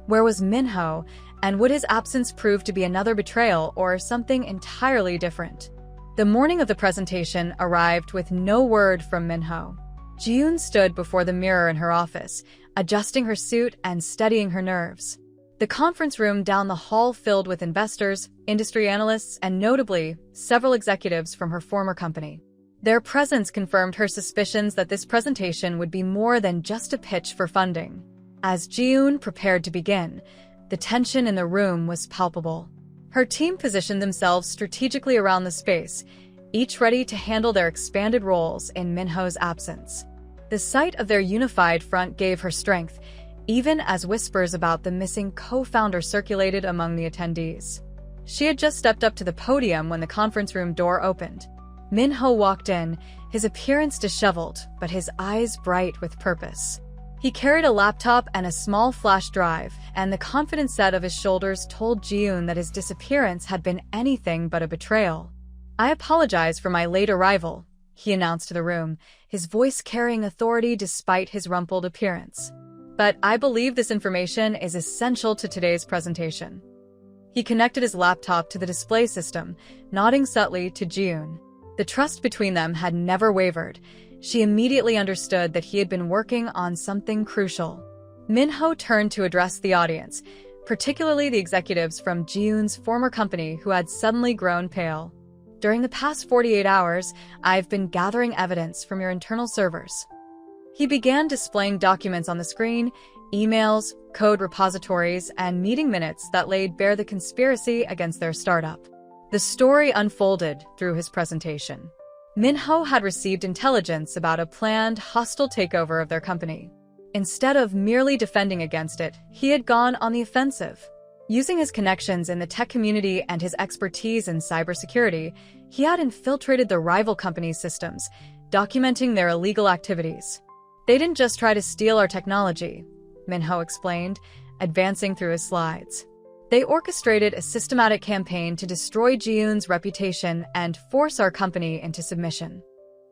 where was Minho, and would his absence prove to be another betrayal or something entirely different? The morning of the presentation arrived with no word from Minho. Jiyoon stood before the mirror in her office, adjusting her suit and steadying her nerves. The conference room down the hall filled with investors, industry analysts, and notably, several executives from her former company. Their presence confirmed her suspicions that this presentation would be more than just a pitch for funding. As Jiyoon prepared to begin, the tension in the room was palpable. Her team positioned themselves strategically around the space, each ready to handle their expanded roles in Minho's absence. The sight of their unified front gave her strength, even as whispers about the missing co-founder circulated among the attendees. She had just stepped up to the podium when the conference room door opened. Minho walked in, his appearance disheveled, but his eyes bright with purpose. He carried a laptop and a small flash drive, and the confident set of his shoulders told Jiyoon that his disappearance had been anything but a betrayal. "I apologize for my late arrival," he announced to the room, his voice carrying authority despite his rumpled appearance. "But I believe this information is essential to today's presentation." He connected his laptop to the display system, nodding subtly to Jiyoon. The trust between them had never wavered. She immediately understood that he had been working on something crucial. Minho turned to address the audience, particularly the executives from Jiyoon's former company who had suddenly grown pale. "During the past 48 hours, I've been gathering evidence from your internal servers." He began displaying documents on the screen, emails, code repositories, and meeting minutes that laid bare the conspiracy against their startup. The story unfolded through his presentation. Minho had received intelligence about a planned hostile takeover of their company. Instead of merely defending against it, he had gone on the offensive. Using his connections in the tech community and his expertise in cybersecurity, he had infiltrated the rival company's systems, documenting their illegal activities. "They didn't just try to steal our technology," Minho explained, advancing through his slides. "They orchestrated a systematic campaign to destroy Jiyoon's reputation and force our company into submission.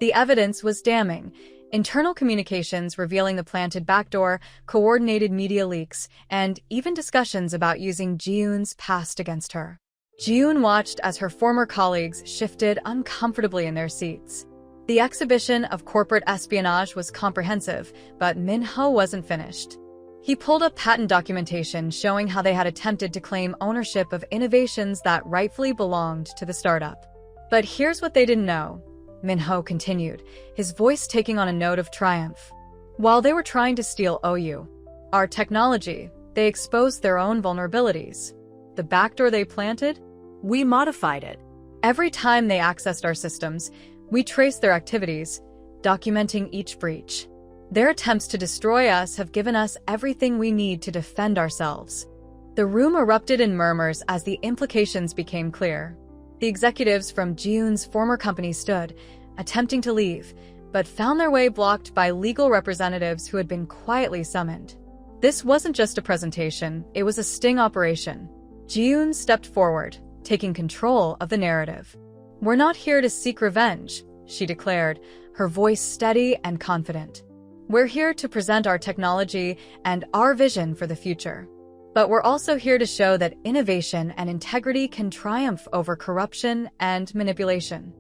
The evidence was damning. Internal communications revealing the planted backdoor, coordinated media leaks, and even discussions about using Jiyoon's past against her. Ji-yoon watched as her former colleagues shifted uncomfortably in their seats. The exhibition of corporate espionage was comprehensive, but Min-ho wasn't finished. He pulled up patent documentation showing how they had attempted to claim ownership of innovations that rightfully belonged to the startup. But here's what they didn't know, Min-ho continued, his voice taking on a note of triumph. While they were trying to steal our technology, they exposed their own vulnerabilities. The backdoor they planted? We modified it. Every time they accessed our systems, we traced their activities, documenting each breach. Their attempts to destroy us have given us everything we need to defend ourselves. The room erupted in murmurs as the implications became clear. The executives from Ji-yoon's former company stood, attempting to leave, but found their way blocked by legal representatives who had been quietly summoned. This wasn't just a presentation, it was a sting operation. Ji-yoon stepped forward, taking control of the narrative. "We're not here to seek revenge," she declared, her voice steady and confident. "We're here to present our technology and our vision for the future. But we're also here to show that innovation and integrity can triumph over corruption and manipulation."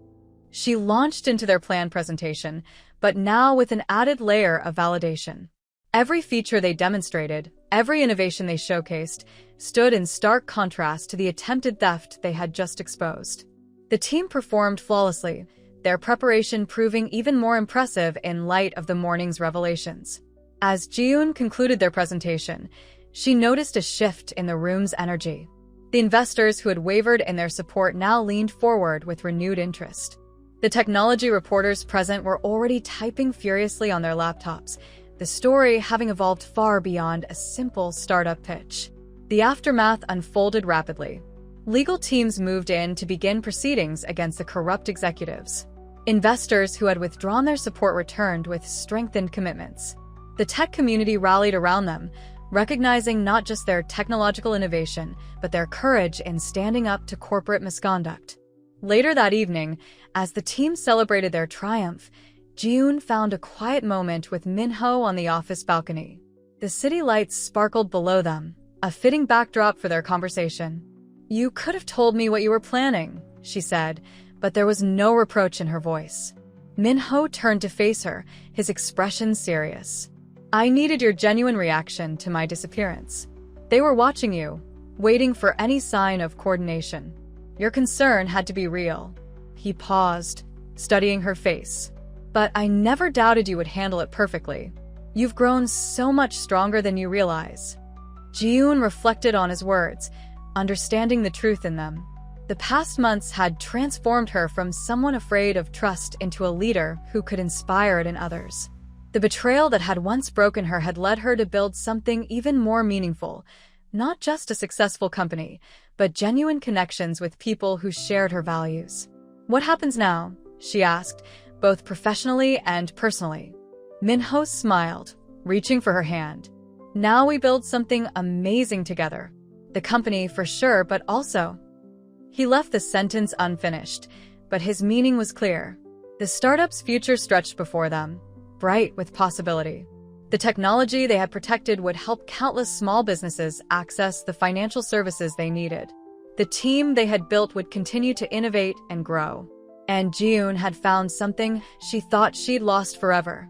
She launched into their planned presentation, but now with an added layer of validation. Every feature they demonstrated, every innovation they showcased, stood in stark contrast to the attempted theft they had just exposed. The team performed flawlessly, their preparation proving even more impressive in light of the morning's revelations. As Ji-yoon concluded their presentation, she noticed a shift in the room's energy. The investors who had wavered in their support now leaned forward with renewed interest. The technology reporters present were already typing furiously on their laptops, the story having evolved far beyond a simple startup pitch. The aftermath unfolded rapidly. Legal teams moved in to begin proceedings against the corrupt executives. Investors who had withdrawn their support returned with strengthened commitments. The tech community rallied around them, recognizing not just their technological innovation, but their courage in standing up to corporate misconduct. Later that evening, as the team celebrated their triumph, Ji-yoon found a quiet moment with Min-ho on the office balcony. The city lights sparkled below them, a fitting backdrop for their conversation. "You could have told me what you were planning," she said, but there was no reproach in her voice. Min-ho turned to face her, his expression serious. "I needed your genuine reaction to my disappearance. They were watching you, waiting for any sign of coordination. Your concern had to be real." He paused, studying her face. "But I never doubted you would handle it perfectly. You've grown so much stronger than you realize." Ji-yoon reflected on his words, understanding the truth in them. The past months had transformed her from someone afraid of trust into a leader who could inspire it in others. The betrayal that had once broken her had led her to build something even more meaningful, not just a successful company, but genuine connections with people who shared her values. "What happens now?" she asked, both professionally and personally. Min-ho smiled, reaching for her hand. "Now we build something amazing together. The company for sure, but also..." He left the sentence unfinished, but his meaning was clear. The startup's future stretched before them, bright with possibility. The technology they had protected would help countless small businesses access the financial services they needed. The team they had built would continue to innovate and grow. And Ji-yoon had found something she thought she'd lost forever: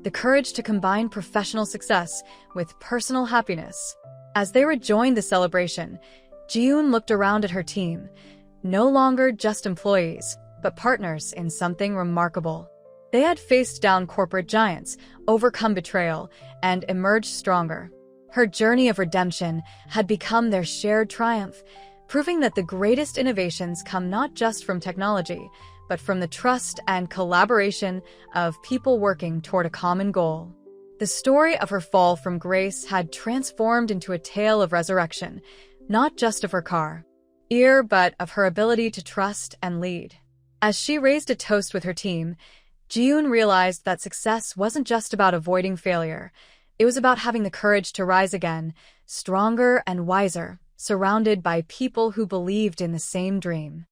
the courage to combine professional success with personal happiness. As they rejoined the celebration, Ji-yoon looked around at her team, no longer just employees, but partners in something remarkable. They had faced down corporate giants, overcome betrayal, and emerged stronger. Her journey of redemption had become their shared triumph, proving that the greatest innovations come not just from technology, but from the trust and collaboration of people working toward a common goal. The story of her fall from grace had transformed into a tale of resurrection, not just of her career, but of her ability to trust and lead. As she raised a toast with her team, Ji-yoon realized that success wasn't just about avoiding failure. It was about having the courage to rise again, stronger and wiser, surrounded by people who believed in the same dream.